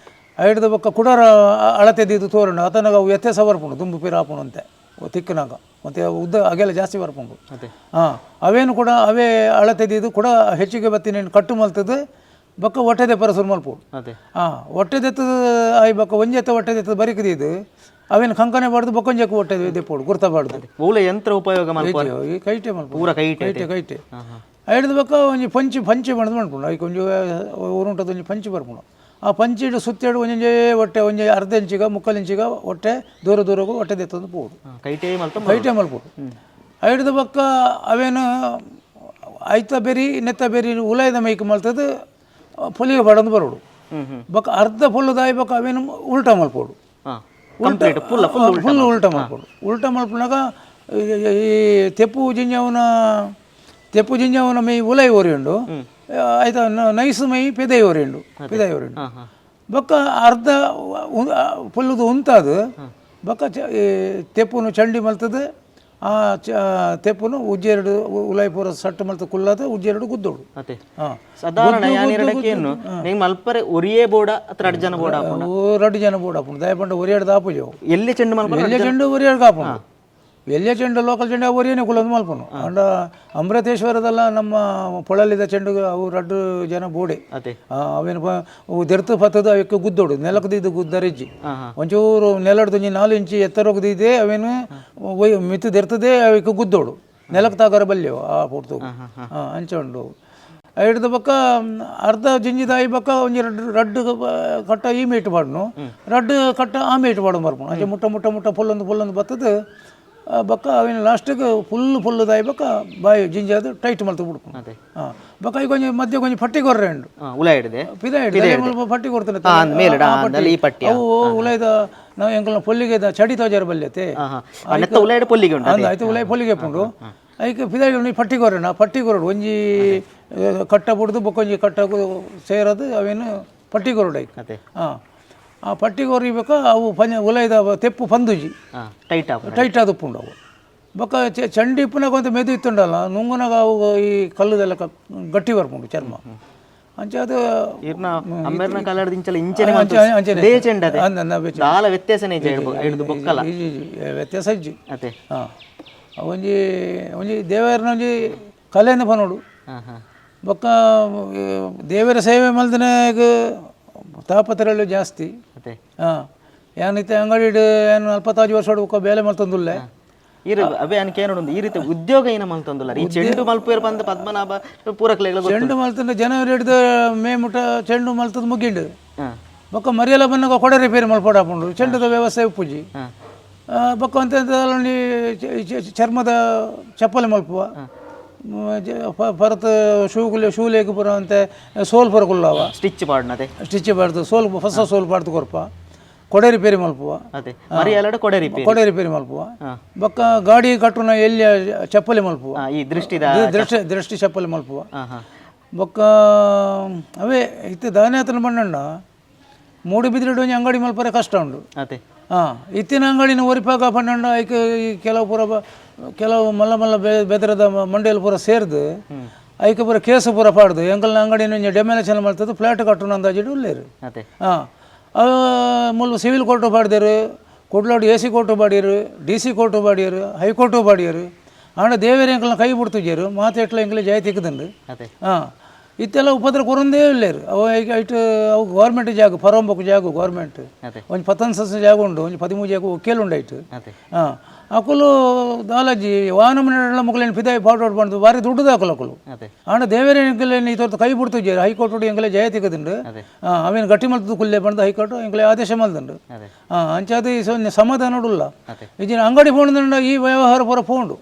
ಐಡ್ದು ಬೊಕ್ಕ ಕುಡರ ಅಳತೆ ದೀದು ತೋರಣು ಆತನಾಗ ಅವು ವ್ಯತ್ಯಾಸ ಬರ್ಪುಂಡು ದುಂಬು ಪೀರ ಹಾಪುಣು ಅಂತೆ ತಿಕ್ಕನಾಗ ಮತ್ತು ಉದ್ದ ಅಗೆಲ್ಲ ಜಾಸ್ತಿ ಬರ್ಪುಂಡು ಹಾಂ ಅವೇನು ಕೂಡ ಅವೇ ಅಳತೆ ದೀದು ಕೂಡ ಹೆಚ್ಚಿಗೆ ಬತ್ತಿನೇನು ಕಟ್ಟು ಮಲ್ತದು ಬೊಕ್ಕ ಹೊಟ್ಟೆದೆ ಪರಸರು ಮಲ್ಪು ಹಾಂ ಹೊಟ್ಟೆದೆತ್ತದ ಆಯ್ ಬೊಕ್ಕ ಒಂಜೆತ್ತ ಹೊಟ್ಟೆದೆತ್ತದ ಬರಿಕದಿದ್ದು ಅವೇನು ಕಂಕನೆ ಬಾರ್ದು ಬೊಕ್ಕೊಂಜಕ್ಕೆ ಹೊಟ್ಟೆ ದೆಪ್ಪೋಡು ಗುರ್ತಬಾರ್ದು ಮೂಲ ಯಂತ್ರ ಉಪಯೋಗ ಈ ಕೈಟೆ ಮಲ್ಪು ಪೂರ ಕೈಟೆ ಐಡ್ದು ಬೊಕ್ಕ ಒಂಜಿ ಪಂಚಿ ಬಣ್ದು ಮಾಡ್ಕೊಂಡು ಐಕ್ ಒಂಜಿ ಉರುಂಟದ ಒಂಜಿ ಪಂಚಿ ಬರ್ಪುಂಡು ಆ ಪಂಚಿಡು ಸುತ್ತೇಡು ಒಂಜೊಂಜೇ ಹೊಟ್ಟೆ ಒಂಜಿ ಅರ್ಧ ಇಂಚಿಗ ಮುಕ್ಕಾಲು ಇಂಚಿಗ ಹೊಟ್ಟೆ ದೂರಗೂ ಹೊಟ್ಟೆ ದೆತ್ತದು ಪೋಡು ಕೈಟೆ ಮಲ್ಪೋಡು ಐಡ್ದು ಬೊಕ್ಕ ಅವೇನು ಐತ ಬೆರಿ ನೆತ್ತ ಬೆರಿ ಉಲಾಯ್ದ ಮೈಕ್ ಮಲ್ತದು ಪೊಲಿಗೆ ಬಡಂದು ಬರೋಡು ಬೊಕ್ಕ ಅರ್ಧ ಫುಲ್ಲದಾಯಿ ಬೊಕ್ಕ ಅವೇನು ಉಲ್ಟಾ ಮಲ್ಪೋಡು ಫುಲ್ ಉಲ್ಟಾ ಮಲ್ಪೋಡು ಉಲ್ಟಾ ಮಲ್ಪನಾಗ ಈ ತೆಪ್ಪು ಜಿಂಜವನ ಮೈ ಉಲಾಯಿ ಒರಿಯುಂಡು ಆಯ್ತಾ ನೈಸು ಮೈ ಪೆದಾಯಿ ಒರಿಯುಂಡು ಬೊಕ್ಕ ಅರ್ಧ ಫುಲ್ಲದು ಉಂತಾದು ಬೊಕ್ಕ ತೆಪ್ಪುನು ಚಂಡಿ ಮಲ್ತದು ಆ ತೆಪ್ಪುನು ಉಜ್ಜೆರಡು ಉಲಾಯಿ ಪೂರ ಸಟ್ಟು ಮಲ್ತ ಕುಲ್ಲಾದ ಉಜ್ಜೆರಡು ಗುದ್ದೋಡು ಸಾಧಾರಣ ಮಲ್ಪರೆ ಒರಿಯೇ ಬೋಡ ಅಥವಾ 2 ಜನ ಬೋಡ 2 ಜನ ಬೋಡ ಹಾಪುಂಡು ದಯಪಂಡ ಒರಿಯಾಡ್ದು ಹಾಪುಜವು ಎಲ್ಲಿ ಚೆಂಡು ಮಲ್ಪ ಎಲ್ಲೇ ಚೆಂಡು ಒರಿಯಾಡ್ಗೆ ಹಾಪುಂಡು ಎಲ್ಲೇ ಚೆಂಡು ಲೋಕಲ್ ಚೆಂಡು ಒರಿಯೇನೆ ಕುಲೊಂದು ಮಲ್ಪನು ಅಂಡ ಅಮೃತೇಶ್ವರದಲ್ಲ ನಮ್ಮ ಪೊಳಲಿದ ಚೆಂಡು ಅವು 2 ಜನ ಬೋಡೆ ಅವೇನು ದೆರ್ತು ಪತ್ತದು ಅವಕ್ಕೆ ಗುದ್ದೋಡು ನೆಲಕದಿದ್ದು ಗುದ್ದರಿಜ್ಜಿ ಒಂಚೂರು ನೆಲಡ್ದು 4 ಇಂಚಿ ಎತ್ತರೋಗದಿದೆ ಅವೇನು ಮಿತ್ತು ದೆರ್ತದೆ ಅವಕ್ಕೆ ಗುದ್ದೋಡು ನೆಲಕ್ಕೆ ತಾಗರ ಬಲ್ಯವು ಆ ಪೋಡ್ತು ಅಂಚಂಡು ಹಿಡ್ದು ಬೊಕ್ಕ ಅರ್ಧ ಜಿಂಜಿದಾಯಿ ಬೊಕ್ಕ ಒಂಜಿ ರಡ್ಡು ಕಟ್ಟ ಈ ಮೀಟ್ ಬಾಡ್ನು ರಡ್ಡು ಕಟ್ಟ ಆ ಮೀಟ್ ಬಾಡು ಬರ್ಪುಂಡು ಅಂಚೆ ಮುಟ್ಟ ಪುಲ್ಲೊಂದು ಬತ್ತದು ಬೊಕ್ಕ ಅವೇನು ಲಾಸ್ಟಿಗೆ ಫುಲ್ಲುದಾಯಿ ಬೊಕ್ಕ ಬಾಯಿ ಜಿಂಜಿ ಟೈಟ್ ಮಲ್ತು ಬಿಡ್ಕೊಂಡು ಹಾಂ ಬೊಕ್ಕ ಈಗ ಕೊಂಚ ಮಧ್ಯೆ ಕೊಂಚ ಪಟ್ಟಿ ಕೊರ್ರೆ ಉಂಡು ಪಿದ ಹಿಡಿದು ಪಟ್ಟಿ ಕೊಡ್ತಾನೆ ಅವು ಉಲಾಯ್ದ ನಾವು ಎಂಕಲ್ನ ಪೊಲ್ಲಿಗೆ ಚಡಿ ತೋಜಾರ ಬಲ್ಯತೆ ಆಯ್ತು ಉಲಾಯಿ ಪೊಲ್ಲಿಗೆ ಪುಂಡು ಐಕೆ ಪಿದ ಹಿಡಿದು ಪಟ್ಟಿ ಕೊರ್ರೆನ ಪಟ್ಟಿ ಕೊರಡು ಒಂಜಿ ಕಟ್ಟ ಬಿಡ್ದು ಬೊಕ್ಕೊಂಜಿ ಕಟ್ಟ ಸೇರೋದು ಅವೇನು ಪಟ್ಟಿ ಕೊರಡು ಐಕೆ ಹಾಂ ಆ ಪಟ್ಟಿ ಕೊರಿಬೇಕು ಅವು ಉಲಾಯ್ದ ತೆಪ್ಪು ಪಂದುಜಿ ಟೈಟ್ ಆದುಪ್ಪುಂಡು ಅವು ಬೊಕ್ಕ ಚಂಡಿ ಇಪ್ಪುನಾಗ ಒಂದು ಮೆದು ಇತ್ತುಂಡಲ್ಲ ನುಂಗುನಾಗ ಅವು ಈ ಕಲ್ಲುದೆಲ್ಲ ಗಟ್ಟಿ ಬರ್ಪುಂಡು ಚರ್ಮ ಅಂಚೆ ಅದು ವ್ಯತ್ಯಾಸ ಇಜ್ಜಿ ಹಾಂ ಒಂಜಿ ದೇವರನ ಒಂಜಿ ಕಲೆಯಿಂದ ಪನೋಡು ಬೊಕ್ಕ ದೇವರ ಸೇವೆ ಮಲ್ದಿನಾಗ ತಾಪತ್ರಗಳು ಜಾಸ್ತಿ ಹಾಂ ಏನೈತೆ ಅಂಗಡಿ ಏನು 45 ವರ್ಷ ಹೊಡ್ಬೇಕು ಬೇಲೆ ಮಲ್ತಂದುಲ್ಲೆ ಅವೇ ಅನ್ಕೆ ಏನೋಡು ಈ ರೀತಿ ಉದ್ಯೋಗ ಏನ ಮಲ್ತಂದುಲ್ಲ ಈ ಚೆಂಡು ಮಲ್ಪೇರ್ ಬಂದ ಪದ್ಮನಾಭ ಪೂರಕ್ಲೆಗಳ ಚೆಂಡು ಮಲ್ತಂದ ಜನವರಿ ಹಿಡಿದು ಮೇ ಮುಟ ಚೆಂಡು ಮಲ್ತದ ಮುಗಿಂಡು ಬೊಕ್ಕ ಮರಿಯೆಲ್ಲ ಬಂದಾಗ ಕೊಡ ರಿಪೇರಿ ಮಲ್ಪೋಡು ಹಾಕೊಂಡು ಚೆಂಡದ ವ್ಯವಸ್ಥೆ ಉಪ್ಪುಜಿ ಬೊಕ್ಕ ಅಂತ ಚರ್ಮದ ಚಪ್ಪಲಿ ಮಲ್ಪುವ ಪರತ್ ಶೂ ಲೇಕ್ ಪುರ ಅಂತೆ ಸೋಲ್ ಪುರ ಕುಲ್ಲವ ಸ್ಟಿಚ್ ಪಾಡ್ನದೆ ಸ್ಟಿಚ್ ಪಾಡ್ದು ಸೋಲ್ ಹೊಸ ಸೋಲ್ ಪಾಡ್ದು ಕೊರ್ಪ ಕೊಡೆ ರಿಪೇರಿ ಮಲ್ಪುವ ಅದೇ ಮರಿಯಾಲಡ ಕೊಡೆ ರಿಪೇರಿ ಮಲ್ಪುವ ಬೊಕ್ಕ ಗಾಡಿ ಕಟ್ಟುನ ಎಲ್ಲಿ ಚಪ್ಪಲಿ ಮಲ್ಪುವ ಈ ದೃಷ್ಟಿ ಚಪ್ಪಲಿ ಮಲ್ಪುವ ಬೊಕ್ಕ ಅವೇ ಇತ್ತೆ ದಾನ್ಯಾತನ ಬಣ್ಣಣ್ಣ ಮೂಡು ಬಿದ್ದಿಡು ಒಂಜಿ ಅಂಗಡಿ ಮಲ್ಪರೆ ಕಷ್ಟ ಉಂಡು ಅದೇ ಇತ್ತಿನ ಅಂಗಡಿನ ಒರಿಪಾಕ ಪನ್ನಂಡ ಐಕೆ ಕೆಲವು ಪೂರ ಕೆಲವು ಮಲ್ಲ ಮಲ್ಲ ಬೆದರದ ಮಂಡಿಯಲ್ಲಿ ಪೂರ ಸೇರ್ದು ಐಕೆ ಪೂರ ಕೇಸು ಪೂರ ಪಾಡ್ದು ಎಂಕಲ್ನ ಅಂಗಡಿನ ಡೆಮ್ಯಾಲೇಷನ್ ಮಾಡ್ತದ್ದು ಫ್ಲಾಟ್ ಕಟ್ಟುನ ಅಂದಾಜಿಡು ಉಳ್ಳೇರು ಮುಳ್ಳು ಸಿವಿಲ್ ಕೋರ್ಟು ಪಾಡ್ದೇರು ಕೊಡ್ಲಾಡು AC ಕೋರ್ಟು ಬಾಡಿಯರು DC ಕೋರ್ಟು ಬಾಡಿಯರು ಹೈಕೋರ್ಟು ಬಾಡಿಯರು ಆಂಡ ದೇವೇರು ಎಂಕಲ್ನ ಕೈ ಬಿಡ್ತಿದ್ಯರು ಮಾತೆಟ್ಲ ಎಂಕಲೆ ಜಯ ತಿಕ್ಕದಂಡು ಇತ್ತೆಲ್ಲ ಉಪದ್ರ ಕೊರಂದೇ ಇಲ್ಲೇರು ಅವು ಐಟು ಅವು ಗೌರ್ಮೆಂಟ್ ಜಾಗ ಫರೋಂಬಕು ಜಾಗ ಗೌರ್ಮೆಂಟ್ ಒಂದು 15 ಜಾಗ ಉಂಡು ಒಂದು 13 ಜಾಗ ಒಕ್ಕೇಲು ಉಂಡಾಯ್ತು ಅಕುಲು ದಾಲಾಜಿ ವಾಹನ ಮನೆಲ್ಲ ಮುಗಲೇನು ಫಿದಾಯಿ ಫಾರ್ವರ್ಡ್ ಮಾಡ್ದು ಭಾರಿ ದುಡ್ಡು ಹಾಕಲು ಅಕುಲು ಆಂಡ ದೇವೇರ ಎಂಕಲೆ ಈ ತೋರ್ತು ಕೈ ಬಿಡ್ತಿದ್ಯಾರು ಹೈಕೋರ್ಟ್ ಎಂಕಲೆ ಜಯ ತಿಕ್ಕದುಂಡು ಅವೇನು ಗಟ್ಟಿ ಮಲ್ತದ್ದು ಕುಲ್ಲೆ ಬಂದು ಹೈಕೋರ್ಟ್ ಎಂಕಲೆ ಆದೇಶ ಮಲ್ದಂಡು ಅಂಚಾದ ಸಮಾಧಾನ ಉಲ್ಲ ಈಜಿನ ಅಂಗಡಿ ಫೋನ್ದಂಡ ಈ ವ್ಯವಹಾರ ಪೂರ ಫೋಂಡು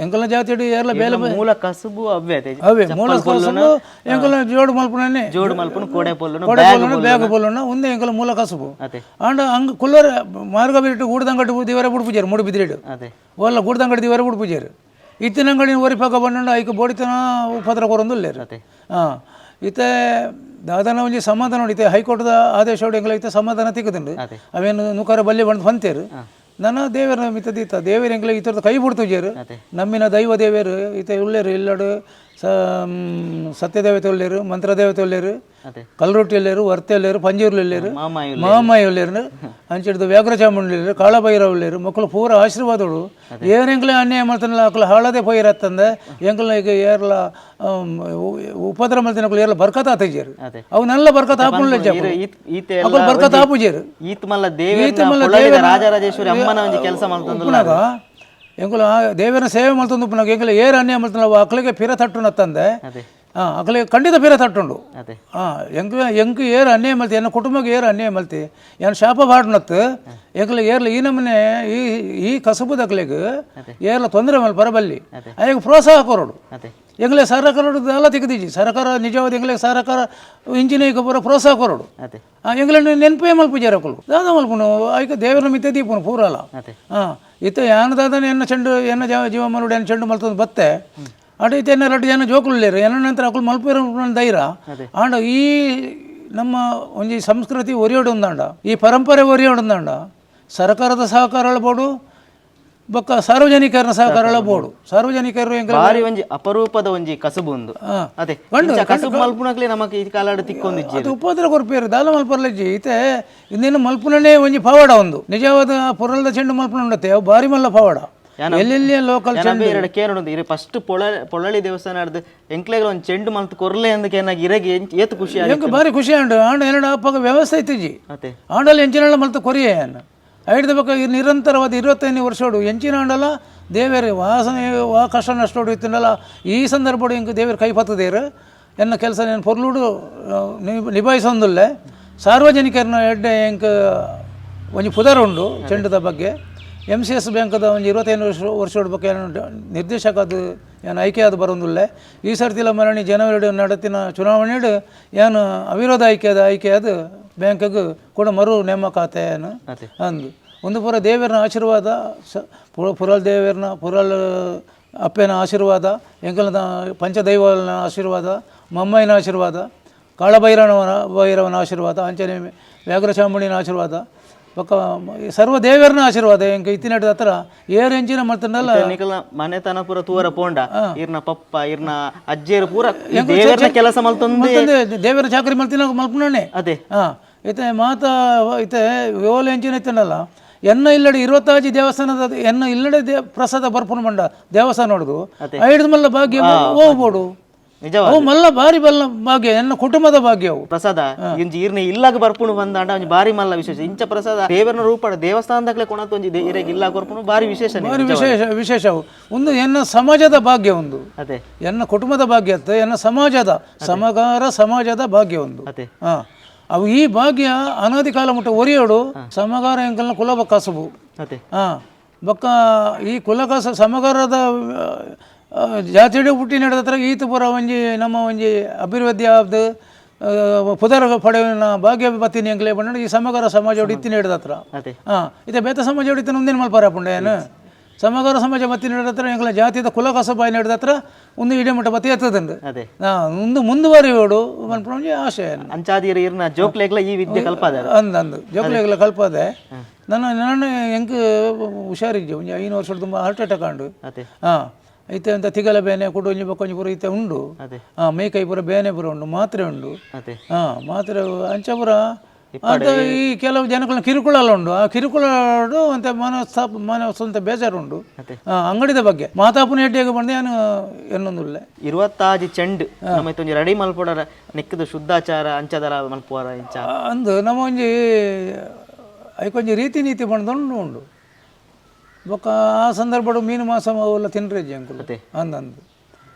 ಎಂಕಲ್ನ ಜಾತಿ ಏರ್ಲ ಬೇಲೆ ಮೂಲ ಕಸುಬು ಅವೇ ಮೂಲ ಕಸುಬು ಎಂಕಲ್ನ ಜೋಡು ಮಲ್ಪುನ ಕೊಡೆ ಬ್ಯಾಗ್ ಪೋಲುನ ಒಂದೇ ಎಂಕಲ ಮೂಲ ಕಸುಬು ಆಂಡ ಅಂಗ ಕುಲ್ಲರ ಮಾರ್ಗ ಬಿಟ್ಟು ಗೂಡ್ದಂಗಡಿ ದಿವರ ಬಿಡ್ಪುಜಾರು ಮೂಡು ಬಿದ್ದಿಡು ಓಲ್ಲ ಗೂಡ್ದಂಗಡಿ ದಿವರ ಬಿಡ್ಪುಜಾರು ಇತ್ತಿನ ಅಂಗಡಿ ಒರಿಪಾಕ ಬಂಡ ಐಕ ಬೋಡಿತನ ಉಪದ್ರ ಕೊರೊಂದು ಇಲ್ಲೇರು ಇತ್ತೆ ದಾದನ ಒಂಜಿ ಸಮಾಧಾನ ಹೊಡಿತೆ ಹೈಕೋರ್ಟ್ದ ಆದೇಶ ಹೊಡಿ ಎಂಕಲ ಇತ್ತೆ ಸಮಾಧಾನ ತಿಕ್ಕದುಂಡು ಅವೇನು ನುಕಾರ ಬಲ್ಲಿ ಬಂದು ಹೊಂತೇರು ನನ್ನ ದೇವರ ಮಿತ್ತದೀತ ದೇವರ ಎಂಕಲೆ ಈ ಥರದ ಕೈ ಬಿಡ್ತುಜೇರು ನಮ್ಮಿನ ದೈವ ದೇವರು ಈತ ಉಳ್ಳೇರು ಇಲ್ಲಡು ಸತ್ಯದೇವತೆ ಒಳ್ಳೇರು ಮಂತ್ರದೇವತೆ ಒಳ್ಳೇರು ಕಲ್ರೊಟ್ಟಿ ಒಳ್ಳೇರು ವರ್ತೆ ಒಳ್ಳೇರು ಪಂಜೂರ್ಲು ಒಳ್ಳೇರು ಮಾಮಾಯಿ ಒಳ್ಳೇರು ಅಂಚಿಡ್ದು ವ್ಯಾಘ್ರ ಚಾಮುಂಡಿ ಒಳ್ಳೇರು ಕಾಳಭೈರ ಒಳ್ಳೇರು ಮಕ್ಕಳು ಪೂರ ಆಶೀರ್ವಾದಗಳು ಏನೆಂಕಲೆ ಅನ್ಯಾಯ ಮಾಡ್ತಾನಲ್ಲ ಅಕ್ಕಲು ಹಾಳದೇ ಪೈರತ್ತಂದೆ ಎಂಕಲ್ನ ಈಗ ಏರ್ಲ ಉಪದ್ರ ಮಾಡ್ತಾನ ಏರ್ಲ ಬರ್ಕತ್ ಆತಜೇರು ಅವನ್ನೆಲ್ಲ ಬರ್ಕತ್ ಹಾಪುಳ್ಳೆ ಅಕ್ಕಲು ಬರ್ಕತ್ ಹಾಪುಜೇರು ರಾಜರಾಜೇಶ್ವರಿ ಅಮ್ಮನ ಒಂದು ಕೆಲಸ ಮಾಡ್ತಾಗ ಎಂಕುಲು ದೇವರ ಸೇವೆ ಮಾಡ್ತಂದು ಪುನಃ ಎಂಕಲ ಏರು ಅನ್ಯಾಯ ಮಾಡ್ತಾನ ಅಕ್ಕಳಿಗೆ ಪಿರ ತಟ್ಟುನ ತಂದೆ ಅಕ್ಕಲಿಗೆ ಖಂಡಿತ ಪಿರ ತಟ್ಟುಂಡು ಎಂಕು ಏರು ಅನ್ಯಾಯ ಮಲ್ತಿ ಎನ್ನ ಕುಟುಂಬಕ್ಕೆ ಏರು ಅನ್ಯಾಯ ಮಲ್ತಿ ಏನು ಶಾಪ ಬಾಡ್ನತ್ತು ಎಂಕಲ ಏರ್ಲ ಈ ನಮ್ಮನೆ ಈ ಕಸಬುದ ಅಕ್ಕಲಿಗೆ ಏರ್ಲ ತೊಂದರೆ ಮೇಲೆ ಬರಬಲ್ಲಿ ಅಯ್ಯ ಪ್ರೋತ್ಸಾಹ ಕೊರೋಡು ಎಂಗ್ಲೆ ಸರ್ಕಾರ ಎಲ್ಲ ತೆಗೆದಿಜಿ ಸರ್ಕಾರ ನಿಜವಾದ ಎಂಗ್ಲೆ ಸರ್ಕಾರ ಇಂಜಿನಿಯರ್ ಪೂರ ಪ್ರೋತ್ಸಾಹ ಕೊರೋಡು ಎಂಗ್ಲೆ ನೆನಪೇ ಮಲ್ಪುಜಾರ ಅಕ್ಕಲು ದಾದ ಮಲ್ಪುನು ಆಯ್ಕೆ ದೇವರ ಮಿತ್ತೆ ದೀಪುನು ಪೂರಲ್ಲ ಇತ್ತ ಯಾನ ದಾದನ ಎನ್ನ ಚೆಂಡು ಎನ್ನ ಜೀವ ಮಲುಡು ಎನ್ನ ಚೆಂಡು ಮಲ್ತಂದು ಬತ್ತೆ ಅಡು ಇತ್ತು ಎನ್ನ ರಡ್ಡು ಜನ ಜೋಕುಲ್ಲೇರು ಎನ್ನ ನಂತರ ಅಕ್ಕಲು ಮಲ್ಪಿರ ಧೈರ್ಯ ಆಂಡ ಈ ನಮ್ಮ ಒಂಜಿ ಸಂಸ್ಕೃತಿ ಒರಿಯೋಡು ಒಂದಾಂಡ ಈ ಪರಂಪರೆ ಒರಿಯೋಡು ಒಂದಾಂಡ ಸರ್ಕಾರದ ಸಹಕಾರ ಬೋಡು ಬೊಕ್ಕ ಸಾರ್ವಜನಿಕರ ಸಹಕಾರ ಬೋಡು ಸಾರ್ವಜನಿಕರು ಬಾರಿ ಒಂಜಿ ಅಪರೂಪದ ಒಂಜಿ ಕಸುಬು ಒಂದು ಅದೇ ಕಸುಬು ಮಲ್ಪುನಕ್ಲೆ ನಮಕ್ ಈ ಕಾಲಾಡ ತಿಕ್ಕೊಂದಿಜ್ಜಿ ಅದು ಉಪದ್ರ ಕೊರ್ಪೇರು ದಾಲ ಮಲ್ಪರ್ಲಜ್ಜಿ ಈತೆ ಇನ್ನೇನು ಮಲ್ಪುನೇ ಒಂಜಿ ಪವಾಡ ಒಂದು ನಿಜವಾದ ಪುರಲ್ದ ಚೆಂಡು ಮಲ್ಪುನ ಉಂಡತ್ತೆ ಅವು ಬಾರಿ ಮಲ್ಲ ಪವಾಡ ಎಲ್ಲೆಲ್ಲಿ ಲೋಕಲ್ ಚೆಂಡು ಕೇರೊಂದು ಇರೆ ಫಸ್ಟ್ ಪೊಳಲಿ ದೇವಸ್ಥಾನ ಆಡ್ದು ಎಂಕ್ಲೆಗ್ ಒಂದು ಚೆಂಡು ಮಲ್ತು ಕೊರ್ಲೆ ಅಂದಕ್ಕೆ ಏನಾಗಿ ಇರಗೆ ಏತು ಖುಷಿ ಎಂಕ ಬಾರಿ ಖುಷಿ ಆಂಡು ಆಂಡ ಎರಡು ಅಪ್ಪಗ ವ್ಯವಸ್ಥೆ ಇತ್ತಿಜಿ ಆಂಡಲ್ಲಿ ಎಂಚಿನ ಮಲ್ತು ಕೊರಿಯೇ ಐಡ್ದ ಬಕ್ಕ ನಿರಂತರವಾದ 25 ವರ್ಷೋಡು ಎಂಚಿನ ಆಂಡಲ್ಲ ದೇವರೇ ವಾಸನೆ ವಾ ಕಷ್ಟ ನಷ್ಟೋಡು ಇತ್ತಿನಲ್ಲ ಈ ಸಂದರ್ಭಡು ಇಂಕ ದೇವರು ಕೈ ಪತ್ತದೇರು ಎನ್ನ ಕೆಲಸ నేను పొర్లుడు ನಿಭಾಯಿಸೊಂದುಲ್ಲೆ ಸಾರ್ವಜನಿಕರನ್ನ ಎಡ್ಡೆ ಎಂಕ ಒಂಜಿ ಪುದರ್ ಉಂಡು ಚೆಂಡದ ಬಗ್ಗೆ MCS ಬ್ಯಾಂಕದ ಒಂಜಿ 25 ವರ್ಷೋಡು ಬಗ್ಗೆ ನಿರ್ದೇಶಕ ಅದು ಏನು ಆಯ್ಕೆ ಅದು ಬರೋದಿಲ್ಲ ಈ ಸರ್ತಿಲ ಮರಣಿ ಜನವರಿ ನಡೆತಿನ ಚುನಾವಣೆಡು ಏನು ಅವಿರೋಧ ಆಯ್ಕೆ ಅದು ಬ್ಯಾಂಕಿಗೆ ಕೂಡ ಮರು ನೇಮಕಾತೆ ಏನು ಅಂದು ಒಂದು ಪೂರ ದೇವರನ ಆಶೀರ್ವಾದ ಪುರಲ್ ದೇವರನ ಪುರಲ್ ಅಪ್ಪನ ಆಶೀರ್ವಾದ ಎಂಕಲದ ಪಂಚದೈವನ ಆಶೀರ್ವಾದ ಮಮ್ಮಯ್ಯನ ಆಶೀರ್ವಾದ ಕಾಳಭೈರವನ ಆಶೀರ್ವಾದ ಅಂಚನೆ ವ್ಯಾಘ್ರ ಚಾಮುಂಡಿನ ಆಶೀರ್ವಾದ ಬೊಕ್ಕ ಸರ್ವ ದೇವರನ ಆಶೀರ್ವಾದ ಎಂಕ ಇತ್ತಿನಟ ಹತ್ರ ಏರು ಎಂಚಿನ ಮಾಡ್ತಾನಲ್ಲ ಮನೆತನ ಪೂರ ತೂರ ಪೋಂಡ ಇರ್ನ ಪಪ್ಪ ಇರ್ನ ಅಜ್ಜೇರು ಪೂರ ದೇವರ ಕೆಲಸ ಮಲ್ತೊಂದು ದೇವರ ಚಾಕರಿ ಮಲ್ತಿನ ಮಲ್ಪುಣೆ ಅದೇ ಇತ್ತೆ ಮಾತ ಇತ್ತೆ ಓಲೆ ಎಂಚಿನ ಇತ್ತನಲ್ಲ ಎನ್ನ ಇಲ್ಲಡೆ 25 ದೇವಸ್ಥಾನದ ಎನ್ನ ಇಲ್ಲಡೆ ಪ್ರಸಾದ ಬರ್ಪುನ ಮಂಡ ದೇವಸ್ಥಾನ ನೋಡುದು ಐದು ಮಲ್ಲ ಭಾಗ್ಯ ಹೋಗ್ಬೋಡು ಅವು ಮಲ್ಲ ಬಾರಿ ಬಲ್ಲ ಭಾಗ್ಯ ಎನ್ನ ಕುಟುಂಬದ ಭಾಗ್ಯ ಅವು ಪ್ರಸಾದ ಇಂಜಿ ಇರ್ನ ಇಲ್ಲಾಗ ಬರ್ಪುನು ಬಂದಾಂಡ ಒಂಜಿ ಬಾರಿ ಮಲ್ಲ ವಿಶೇಷ ಇಂಚ ಪ್ರಸಾದ ದೇವರನ ರೂಪಡ ದೇವಸ್ಥಾನದಾಗಲೇ ಕೊಣತ ಒಂಜಿ ಇರೆಗ್ ಇಲ್ಲಾಗ ಬರ್ಪುನು ಬಾರಿ ವಿಶೇಷ ಬಾರಿ ವಿಶೇಷ ಅವು ಒಂದು ಎನ್ನ ಸಮಾಜದ ಭಾಗ್ಯ ಒಂದು ಅದೇ ಎನ್ನ ಕುಟುಂಬದ ಭಾಗ್ಯ ಎನ್ನ ಸಮಾಜದ ಸಮಗಾರ ಸಮಾಜದ ಭಾಗ್ಯ ಒಂದು ಅವು ಈ ಭಾಗ್ಯ ಅನಾದಿ ಕಾಲ ಮುಟ್ಟ ಒರಿಯೋಡು ಸಮಗಾರ ಎಂಕಲ್ನ ಕುಲ ಕಸಬು ಅದೇ ಬೊಕ್ಕ ಈ ಕುಲಕಸ ಸಮಗಾರದ ಜಾತಿಡೆ ಹುಟ್ಟಿ ನಡೆದತ್ರ ಈತ ಪುರ ಒಂಜಿ ನಮ್ಮ ಒಂಜಿ ಅಭಿವೃದ್ಧಿ ಆದ ಪುದರ ಪಡೆಯ ಭಾಗ್ಯ ಬತ್ತೀನಿ ಎಂಕ್ಲೆ ಬಂಡ ಈ ಸಮಗಾರ ಸಮಾಜ ಇತ್ತಿನ ಹಿಡಿದತ್ರ ಇತ್ತೆ ಬೇತ ಸಮಾಜ ಹಿಡಿತ ಮುಂದಿನ ಮಲ್ಪಾರ ಪುಂಡೇನು ಸಮಗಾರ ಸಮಾಜ ಬತ್ತಿ ನಡೆದತ್ರ ಎಂಕ್ಲ ಜಾತಿದ ಕುಲ ಕಸಬಾಯಿ ನಡೆದತ್ರ ಒಂದು ಇಡೀ ಮಟ್ಟ ಬತ್ತಿ ಎತ್ತದಂಡು ಒಂದು ಮುಂದುವರಿಯೋಡು ಮನ್ಪುಂಜಿ ಆಶೆ ಅಂಚಾದಿರ ಇರ್ನ ಜೋಕ್ಲೆಗ್ಲ ಈ ವಿದ್ಯೆ ಕಲ್ಪದ ಅಂದು ಜೋಕ್ಲೆಗ್ಲ ಕಲ್ಪದೆ ನಾನು ಹೆಂಗೆ ಹುಷಾರಿದ್ದೆ ಒಂದು 5 ವರ್ಷದ ತುಂಬ ಹಾರ್ಟ್ ಅಟ್ಯಾಕ್ ಆಂಡು ಐತೆ ಅಂತ ತಿಗಲ ಬೇನೆ ಕುಡು ಒಂಜಿ ಬೊಕ್ಕೊಂಜಿ ಪೂರ ಐತೆ ಉಂಡು ಮೇಕೈ ಪೂರ ಬೇನೆ ಪೂರ ಉಂಡು ಮಾತ್ರೆ ಉಂಡು ಮಾತ್ರೆ ಅಂಚ ಪೂರ ಅಂತ ಈ ಕೆಲವು ಜನಗಳನ್ನ ಕಿರುಕುಳ ಉಂಡು ಆ ಕಿರುಕುಳ ಅಂತ ಮನಸ್ಸಂತ ಬೇಜಾರುಂಡು ಅಂಗಡಿದ ಬಗ್ಗೆ ಮಾತಾಪುನ ಹೆಡ್ಡಿಯಾಗ ಬಂದೆ ನಾನು ಎನ್ನೊಂದುಲ್ಲೆ 26 ಚೆಂಡು ನಮ್ಮೊಂಜಿ ರೆಡಿ ಮಲ್ಪೊಡರ ನೆಕ್ಕದು ಶುದ್ಧಾಚಾರ ಅಂಚದರ ಮಲ್ಪುವರ ಇಂಚ ಅಂದು ನಮ್ಮ ಒಂಜಿ ಐಕೊಂಜಿ ರೀತಿ ನೀತಿ ಬಂದೊಂಡು ಉಂಡು ಬೊಕ್ಕ ಆ ಸಂದರ್ಭಡು ಮೀನು ಮಾಸ ಅವೆಲ್ಲ ತಿನ್ರೇಜಿ ಅಂಕಲ್ ಅಂದಂದು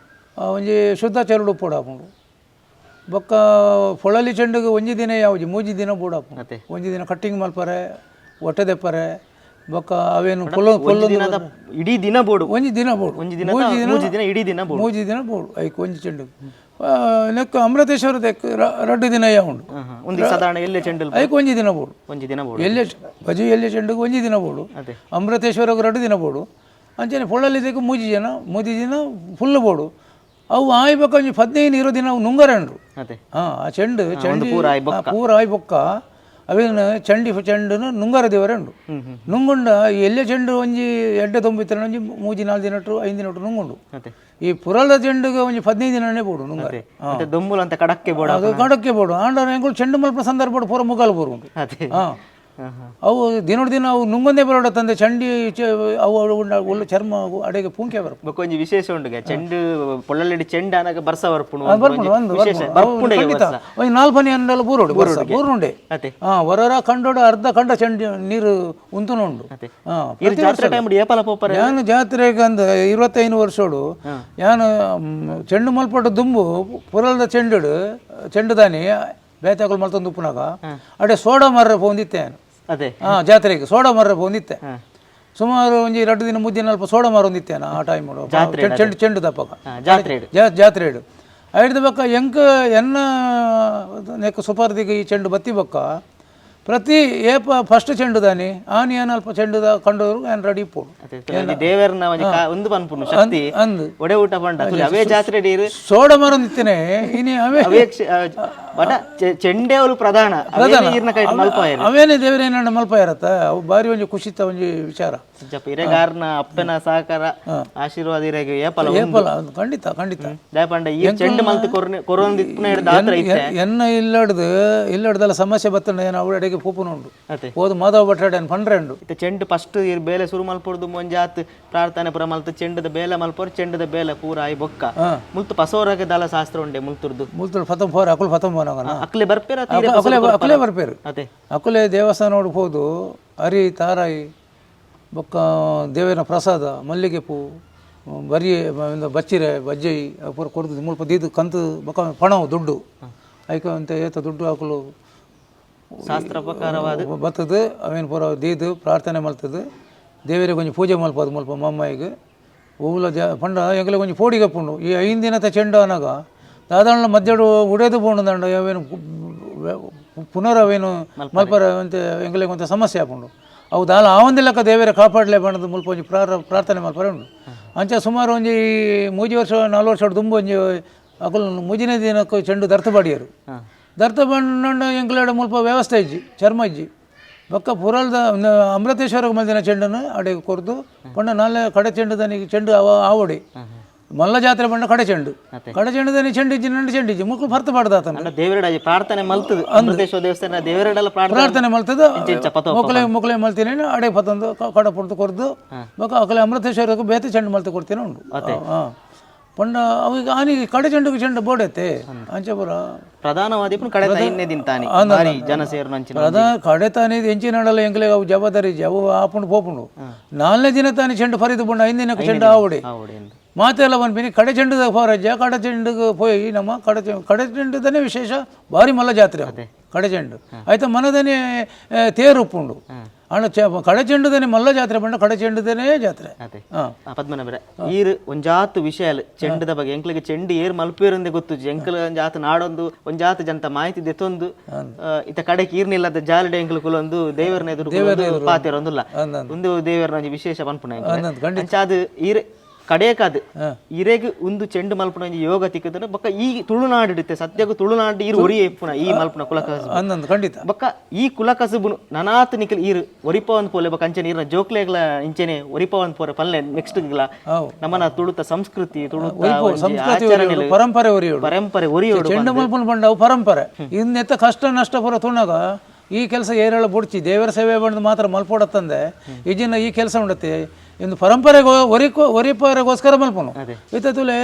ಒಂಜಿ ಶುದ್ಧಾಚಾರ ಪೋಡಾಪುಂಡು ಬೊಕ್ಕ ಪೊಳಲಿ ಚೆಂಡುಗೆ ಒಂಜಿ ದಿನ ಯಾವ್ದು ಮೂಜಿ ದಿನ ಬೋಡಾಪು ಒಂಜಿ ದಿನ ಕಟ್ಟಿಂಗ್ ಮಲ್ಪರೆ ಹೊಟ್ಟೆ ದೆಪ್ಪರೆ ಬೊಕ್ಕ ಅವೇನು ಇಡೀ ದಿನ ಬೋಡು ಒಂಜಿ ದಿನ ಬೋಡು ಮೂಜಿ ದಿನ ಬೋಡು ಐಕ್ ಒಂಜಿ ಚೆಂಡುಗೆ ನೆಕ್ ಅಮೃತೇಶ್ವರ ರಡ್ಡು ದಿನ ಯಾವುಂಡು ಐಕ್ ಒಂಜಿ ದಿನ ಬೋಡು ಎಲ್ಲೆ ಬಜು ಎಲ್ಲೆ ಚೆಂಡುಗೆ ಒಂಜಿ ದಿನ ಬೋಡು ಅಮೃತೇಶ್ವರಗೆ ರಡ್ಡು ದಿನ ಬೋಡು ಅಂಚನೆ ಪೊಳ್ಳಲಿದ್ದಕ್ಕೆ ಮೂಜಿ ದಿನ ಫುಲ್ ಬೋಡು ಅವು ಆಯ್ಬೇಕು ಒಂಜಿ 15-20 ದಿನ ಅವು ನುಂಗರಂಡ್ರು ಆ ಚೆಂಡು ಪೂರ ಆಯ್ ಬೊಕ್ಕ ಅವೇನು ಚೆಂಡುನು ನುಂಗರ ದೇವರಂಡು ನುಂಗುಂಡ ಎಲ್ಲೆ ಚೆಂಡು ಒಂಜಿ 2-9 ಒಂಜಿ 3-4 ದಿನ 5 ದಿನ ನುಂಗುಂಡು ಈ ಪುರದ ಚೆಂಡುಗೆ ಒಂಜಿ 15 ದಿನನೇ ಬೋಡು ನುಂಗರೆ ದೊಂಬುಲ ಅಂತ ಕಡಕ್ಕೆ ಬೋಡು ಆಂಡ ಎಂಗಳು ಚೆಂಡು ಮಲ್ಪ ಸಂದರ್ಭ ಪೂರ ಮುಗಾಲು ಬೋರುಂಡು ಅವು ದಿನ ಅವು ನುಂಗೊಂದೇ ಬರೋಡ ತಂದೆ ಚಂಡಿ ಅವು ಒಳ್ಳೆ ಚರ್ಮ ಅಡೆಗೆ ಪೂಂಕೆ ಬರ ಒಂಜಿ ವಿಶೇಷ ಉಂಡು ಚೆಂಡು ಪೊಳ್ಳಲೆಡಿ ಚೆಂಡು ಅನಗ ಬರ್ಸ ಬರ್ಪುಂಡು ಒಂದು 4 ಪನಿ ಅಂಡಲ್ಲ ಬೂರುಂಡೆ ಹೊರರ ಕಂಡೋಡು ಅರ್ಧ ಕಂಡ ಚೆಂಡು ನೀರು ಉಂತುನುಂಡು ನಾನು ಜಾತ್ರೆಗೆ ಅಂದ 25 ವರ್ಷೋಡು ನಾನು ಚೆಂಡು ಮಲ್ಪಟ್ಟು ದುಂಬು ಪುರಲ್ದ ಚೆಂಡುದಾನಿ ಬೇತಾಕಲು ಮಲ್ತೊಂದು ಉಪ್ಪುನಾಗ ಅಡೆ ಸೋಡಾ ಮರ್ರ ಹೊಂದಿತ್ತೆ ಜಾತ್ರೆಗೆ ಸೋಡಾ ಮರ್ರ ಹೊಂದಿತ್ತೆ ಸುಮಾರು ಒಂಜಿ 2 ದಿನ 3 ದಿನ ಅಲ್ಪ ಸೋಡಾ ಮರ ಹೊಂದಿತ್ತೇನ ಆ ಟೈಮ್ ಚೆಂಡು ದಪ್ಪಗ ಜಾತ್ರೆ ಐಡ್ದ ಬಕ್ಕ ಎಂಕ ಎನ್ನ ನೆಕ್ಕ ಸುಪಾರ್ದಿಗೆ ಈ ಚೆಂಡು ಬತ್ತಿ ಬಕ್ಕ ಪ್ರತಿ ಫಸ್ಟ್ ಚೆಂಡು ದಾನಿ ಆನಿ ಏನ್ ಅಲ್ಪ ಚೆಂಡು ಕಂಡವರು ಏನ್ ರೆಡಿ ಪೋಡು ದೇವರನ ಒಂದು ಪನ್ಪುನು ಶಕ್ತಿ ಅಂದು ಒಡೆ ಊಟ ಪಂಡ ಅವೇ ಜಾತ್ರೆ ಡೀರು ಸೋಡ ಮರ ನಿತ್ತನೆ ಇನಿ ಅವೇ ಬಟ ಚೆಂಡೇವಲು ಪ್ರಧಾನ ಅವೇನೇ ದೇವರೇನ ಮಲ್ಪ ಇರತ್ತ ಅವು ಬಾರಿ ಒಂಜಿ ಖುಷಿತ ಒಂಜಿ ವಿಚಾರ ಹಿರೇಗಾರನ ಅಪ್ಪನ ಸಹಕಾರ ಆಶೀರ್ವಾದ ಇರೆಗೆ ಏಪಲ ಖಂಡಿತ ದಯಪಂಡ ಈ ಚೆಂಡು ಮಲ್ತು ಕೊರೊಂದಿಪ್ಪನ ದಾತ್ರ ಐತೆ ಎನ್ನ ಇಲ್ಲಡ್ದಲ್ಲ ಸಮಸ್ಯೆ ಬತ್ತಂಡ ಏನು ಅವಡೆಗೆ ಪೂಪುನುಂಡು ಹೋದು ಮಾಧವ ಭಟ್ರಾಡ ಪಂಡ್ರೆಂಡು ಚೆಂಡು ಫಸ್ಟ್ ಬೇಲೆ ಶುರು ಮಲ್ಪೊಡ್ದು ಮುಂಜಾತ್ ಪ್ರಾರ್ಥನೆ ಪುರ ಮಲ್ತು ಚೆಂಡದ ಬೇಲೆ ಮಲ್ಪೋರು ಚೆಂಡದ ಬೇಲೆ ಪೂರ ಆಯ್ ಬೊಕ್ಕ ಮುಲ್ತು ಪಸೋರಗೆ ದಲ ಶಾಸ್ತ್ರ ಉಂಡೆ ಮುಲ್ತುರ್ದು ಫತಂ ಫೋರ್ ಅಕುಲ್ ಫತಂ ಅಕ್ಲೆ ಬರ್ಪೇರ ಅಕುಲೆ ಬರ್ಪೇರು ಅಕುಲೆ ದೇವಸ್ಥಾನ ನೋಡ್ಬೋದು ಹರಿ ತಾರಾಯಿ ಬೊಕ್ಕ ದೇವರ ಪ್ರಸಾದ ಮಲ್ಲಿಗೆ ಪೂ ಬರಿ ಬಚ್ಚಿರೆ ಬಜ್ಜೈ ಪೂರ ಕೊಡ್ದು ಮುಲ್ಪ ದೀದು ಕಂತು ಬೊಕ್ಕ ಪಣವು ದುಡ್ಡು ಐಕ ಅಂತ ಏತ ದುಡ್ಡು ಹಾಕಲು ಶಾಸ್ತ್ರ ಪ್ರಕಾರವಾದ ಬರ್ತದೆ ಅವೇನು ಪೂರ ದೀದು ಪ್ರಾರ್ಥನೆ ಮಲ್ತದೆ ದೇವರಿಗೆ ಕೊಂಚ ಪೂಜೆ ಮಲ್ಪದು ಮುಲ್ಪ ಮಮ್ಮಾಯಿಗೆ ಹೂಲ ಪಂಡ ಎಂಗಲೆ ಕೊಂಚ ಪೋಡಿಗೆ ಪುಂಡು ಈ 5 ದಿನದ ಚೆಂಡು ಅನಾಗ ದಾದಾಳ ಮಧ್ಯಡು ಉಡೇದು ಪೋಂಡು ದಂಡ ಅವೇನು ಪುನರ್ ಅವೇನು ಮಲ್ಪರ ಅಂತ ಎಂಗಲೆ ಕೊಂತ ಸಮಸ್ಯೆ ಆಪುಂಡು ಅವು ದಾಲ ಆವಂದಿಲ್ಲಕ್ಕ ದೇವರ ಕಾಪಾಡಲೇ ಬಣ್ಣದ ಮುಲ್ಪ ಒಂಜಿ ಪ್ರಾರ್ಥನೆ ಮಲ್ಪರ ಉಂಡು ಅಂಚ ಸುಮಾರು ಒಂಜಿ 3 ವರ್ಷ 4 ವರ್ಷ ದುಂಬು ಒಂಜಿ ಅಕಲ್ ಮುಜಿನ ದಿನಕ್ಕೆ ಚೆಂಡು ದರ್ತ ಬಾಡಿಯರು ದರ್ತ ಬಂಡ ಎಂಕ್ಲಾಡ ಮುಲ್ಪ ವ್ಯವಸ್ಥೆ ಇಜ್ಜಿ ಚರ್ಮ ಇಜ್ಜಿ ಬೊಕ್ಕ ಪುರಲ್ದ ಅಮೃತೇಶ್ವರ ಮಲ್ದಿನ ಚೆಂಡನ್ನು ಅಡೆಗೆ ಕೊರ್ದು ಪಂಡ ನಾಳೆ ಕಡೆ ಚೆಂಡು ದನಿಗೆ ಚೆಂಡು ಆವಡಿ ಮಲ್ಲ ಜಾತ್ರೆ ಬಂಡ ಕಡೆ ಚೆಂಡು ದನಿ ಚೆಂಡು ಇಜ್ಜಿ ನಂಡು ಚೆಂಡು ಇಜ್ಜಿ ಮುಕ್ಳು ಭರ್ತ ಬಾಡ್ದಾತನ ಪ್ರಾರ್ಥನೆ ಮಲ್ತದ ದೇವಸ್ಥಾನ ದೇವರಡಲ್ಲ ಪ್ರಾರ್ಥನೆ ಮಲ್ತದ ಮುಕ್ಳೆ ಮಲ್ತೀನಿ ಅಡೆ ಪತ್ತೊಂದು ಕಡೆ ಪುಡ್ದು ಕೊರ್ದು ಬೊಕ್ಕ ಅಕಲೆ ಅಮೃತೇಶ್ವರಕ್ಕೆ ಬೇತೆ ಚೆಂಡು ಮಲ್ತು ಕೊಡ್ತೀನಿ ಉಂಡು ಪಂಡ ಅವಾಗ ಆನಿಗೆ ಕಡೆ ಚೆಂಡು ಬೋಡೈತೆ ಅಂಚಪುರ ಪ್ರಧಾನವಾದಿ ಜನ ಕಡೆ ತಾನೇ ಎಂಚಿನಡಲ್ಲ ಎಂಕ್ಲೆ ಅವು ಜವಾಬ್ದಾರಿ ಅವು ಆಪುಂಡು ಪೋಪುಂಡು 4ನೇ ದಿನ ತಾನೇ ಚೆಂಡು ಫರಿದು ಬಂಡು 5 ದಿನಕ್ಕೆ ಚೆಂಡು ಆವಡಿ ಮಾತೆಲ್ಲ ಬಂದ್ಬಿನಿ ಕಡೆ ಚೆಂಡದ ಹೋರಜ್ಜ ಕಡೆ ಚೆಂಡಿಗೆ ಹೋಗಿ ನಮ್ಮ ಕಡೆ ಚೆಂಡದನೇ ವಿಶೇಷ ಭಾರಿ ಮಲ್ಲ ಜಾತ್ರೆ ಅದು. ಕಡೆ ಚೆಂಡು ಆಯ್ತಾ ಮನದನೇ ತೇರು ಉಪ್ಪುಂಡು ಅಣ್ಣ ಕಡೆ ಚೆಂಡುದನೇ ಮಲ್ಲ ಜಾತ್ರೆ ಬಂಡ ಕಡೆ ಚೆಂಡುದನೇ ಜಾತ್ರೆ. ಅದೇ ಪದ್ಮನಾಭರ ಈರು ಒಂಜಾತು ವಿಷಯ ಚೆಂಡದ ಬಗ್ಗೆ ಎಂಕ್ಲಿಗೆ ಚೆಂಡು ಏರ್ ಮಲ್ಪೇರಂದೆ ಗೊತ್ತು ಎಂಕ್ಲ ಒಂಜಾತು ನಾಡೊಂದು ಒಂಜಾತು ಜಂತ ಮಾಹಿತಿ ದೆತ್ತೊಂದು ಇತ ಕಡೆಗೆ ಈರ್ನಿಲ್ಲದ ಜಾಲಡೆ ಎಂಕ್ಲು ಕುಲೊಂದು ದೇವರನ್ನ ಎದುರು ಪಾತಿರೊಂದುಲ್ಲ ಒಂದು ದೇವರನ ಒಂಜಿ ವಿಶೇಷ ಪನ್ಪುನ ಅದು ಈರ್ ಕಡೆಯಕಾದು ಇರೆಗ್ ಒಂದು ಚೆಂಡು ಮಲ್ಪುನ ಯೋಗ ತಿಕ್ಕದನ ಬೊಕ್ಕ ಈ ತುಳುನಾಡು ಇಡುತ್ತೆ ಸದ್ಯಗೂ ತುಳುನಾಡು ಈರು ಒರಿ ಎಪ್ಪುನ ಈ ಮಲ್ಪುನ ಕುಲಕಸಬು ಖಂಡಿತ ಬೊಕ್ಕ ಈ ಕುಲಕಸಬುನು ನನಾತ್ ನಿಖಲ್ ಈರು ಒರಿಪವನ್ ಪೋಲೆ ಬೊಕ್ಕ ಅಂಚನೆ ಈರ್ನ ಜೋಕ್ಲೆಗ್ಲ ಇಂಚೆನೆ ಒರಿಪವನ್ ಪೋರೆ ಪಲ್ಲೆ ನೆಕ್ಸ್ಟ್ ಗಿಲ ನಮ್ಮನ ತುಳುತ ಸಂಸ್ಕೃತಿ ಪರಂಪರೆ ಒರಿಯೋಡು ಪರಂಪರೆ ಒರಿಯೋಡು ಚೆಂಡು ಮಲ್ಪುನ ಬಂಡವು ಪರಂಪರೆ ಇನ್ನೆತ್ತ ಕಷ್ಟ ನಷ್ಟ ಪುರ ತುಣಗ ಈ ಕೆಲಸ ಏರೆಳ ಬುಡ್ಚಿ ದೇವರ ಸೇವೆ ಬಂದು ಮಾತ್ರ ಮಲ್ಪೊಡತ್ತಂದೆ ಈಜಿನ ಈ ಕೆಲಸ ಉಂಡತ್ತೆ ಇಂದು ಪರಂಪರೆಗೆ ಒರಿಪರೆಗೋಸ್ಕರ ಮಲ್ಪನು ಇತ್ತ ತುಲೆ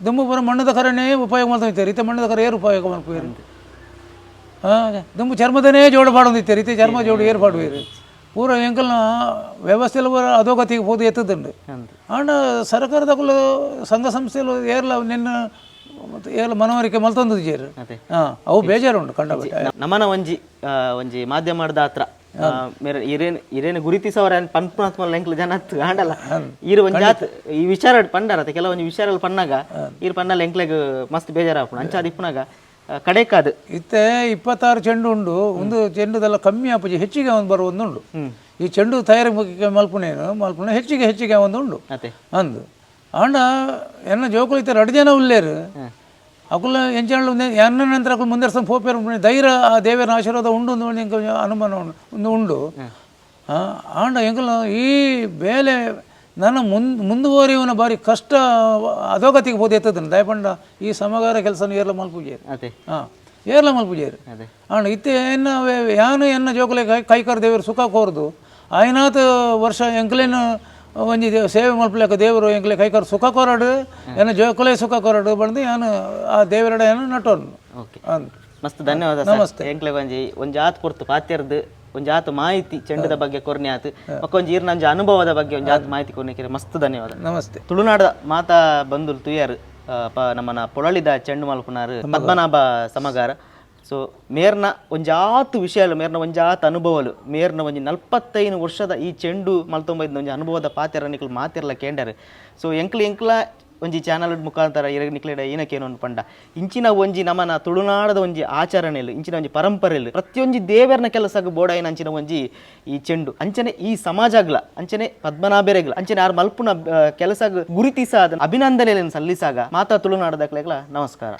ದುಮ್ಮು ಪುರ ಮಣ್ಣದ ಕರನೇ ಉಪಯೋಗ ಮಾಡ್ತಾರೆ ಇತ್ತ ಮಣ್ಣದ ಕರ ಏರು ಉಪಯೋಗ ಮಲ್ಪೇರು ದುಮ್ಮು ಚರ್ಮದನೇ ಜೋಡು ಪಾಡೊಂದಿತ್ತಾರೆ ಇತ್ತೆ ಚರ್ಮ ಜೋಡು ಏರು ಪಾಡುವೇರು ಪೂರ ಎಂಕಲ್ನ ವ್ಯವಸ್ಥೆಲ್ಲ ಅಧೋಗತಿಗೆ ಹೋದು ಎತ್ತದುಂಡು ಆಂಡ ಸರ್ಕಾರದ ಕುಲ ಸಂಘ ಸಂಸ್ಥೆಲು ಏರ್ಲ ನಿನ್ನ ಏರ್ಲ ಮನವರಿಕೆ ಮಲ್ತೊಂದು ಜೇರು ಅವು ಬೇಜಾರುಂಟು ಕಂಡಬಿಟ್ಟು ನಮನ ಒಂಜಿ ಒಂಜಿ ಮಾಧ್ಯಮದ ಹತ್ರ ಇರೇನು ಗುರುತಿಸವರ ಪನ್ಪುನಾತ್ಮ ಎಂಕ್ಲು ಜನ ಆಂಡಲ್ಲ ಈರು ಒಂಜಾತ್ ಈ ವಿಚಾರ ಪಂಡಾರತ್ತೆ ಕೆಲವೊಂದು ವಿಚಾರ ಪನ್ನಾಗ ಈರು ಪನ್ನಲ್ಲ ಎಂಕ್ಲೆಗ್ ಮಸ್ತ್ ಬೇಜಾರಾಪುಣ ಅಂಚಾದ ಇಪ್ಪನಾಗ ಕಡೆಕಾದು ಇತ್ತೆ 26 ಚೆಂಡು ಉಂಡು ಒಂದು ಚೆಂಡುದೆಲ್ಲ ಕಮ್ಮಿ ಆಪುಜಿ ಹೆಚ್ಚಿಗೆ ಒಂದು ಬರುವುದುಂಡು ಈ ಚೆಂಡು ತಯಾರಿ ಮಲ್ಪುಣ ಹೆಚ್ಚಿಗೆ ಒಂದು ಉಂಡು ಅಂದು ಆಂಡ ಎನ್ನ ಜೋಕುಲಿತ್ತಾರೆ 2 ಜನ ಉಲ್ಲೇರು ಅಕುಲ ಎಂಚಾಳು ಎನ್ನ ನಂತರ ಅಕುಲು ಮುಂದರ್ಸ ಪೋಪೇರು ಧೈರ್ಯ ಆ ದೇವರ ಆಶೀರ್ವಾದ ಉಂಡು ಒಂದು ಅನುಮಾನ ಉಂಡು ಆಂಡ ಎಂಕಲ್ ಈ ಬೇಲೆ ನನ್ನ ಮುಂದುವರಿಯುವನ ಬಾರಿ ಕಷ್ಟ ಅಧೋಗತಿಗೆ ಹೋದ ಎತ್ತದನ್ನು ದಯಪಂಡ ಈ ಸಮಗಾರ ಕೆಲಸ ಏರ್ಲ ಮಲ್ಪುಜೇರು ಏರ್ಲ ಮಲ್ಪುಜೇರು ಆಂಡ ಇತ್ತೆ ಯಾನು ಎನ್ನ ಜೋಕುಲೆ ಕೈಕರ್ ದೇವರು ಸುಖ ಕೋರ್ದು ಆಯ್ನಾತ್ ವರ್ಷ ಎಂಕ್ಲೇನು ಒಂಜಿ ಸೇವೆ ಮಲ್ಪಲೆಕ್ಕ ದೇವರು ಎಂಕ್ಲೆ ಕೈಕರ್ ಸುಖ ಕೊರಡು ಏನ ಜೋಕುಲೆ ಸುಖ ಕೊರಡು ಬಂದು ಯಾನು ಆ ದೇವರಡ ಏನು ನಟೋನು ಮಸ್ತ್ ಧನ್ಯವಾದ ನಮಸ್ತೆ ಎಂಕ್ಲೆ ಒಂಜಿ ಆತ್ ಕೊರ್ತು ಪಾತ್ಯರ್ದು ಒಂಜಾತ್ ಮಾಹಿತಿ ಚೆಂಡದ ಬಗ್ಗೆ ಕೊರ್ನೆ ಆತು ಮಕ್ಕೊಂಜಿ ಈರ್ನ ಒಂಜಿ ಅನುಭವದ ಬಗ್ಗೆ ಒಂಜಾತ್ ಮಾಹಿತಿ ಕೊರ್ನೆಕಿರೆ ಮಸ್ತ್ ಧನ್ಯವಾದ ನಮಸ್ತೆ ತುಳುನಾಡ ಮಾತಾ ಬಂದುಲ್ ತುಯ್ಯಾರು ನಮ್ಮನ ಪೊಳಲಿದ ಚೆಂಡು ಮಲ್ಪುನಾರು ಪದ್ಮನಾಭ ಸಮಗಾರ ಸೊ ಮೇರ್ನ ಒಂಜಾತು ವಿಷಯಲು ಮೇರ್ನ ಒಂಜಾತ್ ಅನುಭವಲು ಮೇರ್ನ ಒಂಜಿ 45 ವರ್ಷದ ಈ ಚೆಂಡು ಮಲ್ತೊಂಬೈದ ಒಂಜಿ ಅನುಭವದ ಪಾತ್ಯರ ನಿಕ್ಲು ಮಾತಿರ್ಲ ಕೇಂಡಾರು ಸೊ ಎಂಕ್ಲ ಒಂಜಿ ಚಾನಲ್ ಮುಖಾಂತರ ನಿಕ್ಲೆಡ ಏನಕ್ಕೇನು ಪಂಡ ಇಂಚಿನ ಒಂಜಿ ನಮನ ತುಳುನಾಡದ ಒಂಜಿ ಆಚರಣೆಲು ಇಂಚಿನ ಒಂಜಿ ಪರಂಪರೆಲು ಪ್ರತಿಯೊಂಜಿ ದೇವರನ ಕೆಲಸಕ್ಕೆ ಬೋಡಾಯಿನ ಅಂಚಿನ ಒಂಜಿ ಈ ಚೆಂಡು ಅಂಚನೆ ಈ ಸಮಾಜಗ್ಲ ಅಂಚನೆ ಪದ್ಮನಾಭೆರೆಗ್ಲ ಅಂಚನೆ ಆರು ಮಲ್ಪುನ ಕೆಲಸ ಗುರುತಿಸಾದ ಅಭಿನಂದನೆಯನ್ನು ಸಲ್ಲಿಸಾಗ ಮಾತಾ ತುಳುನಾಡದಕ್ಲೆಗ್ಲ ನಮಸ್ಕಾರ.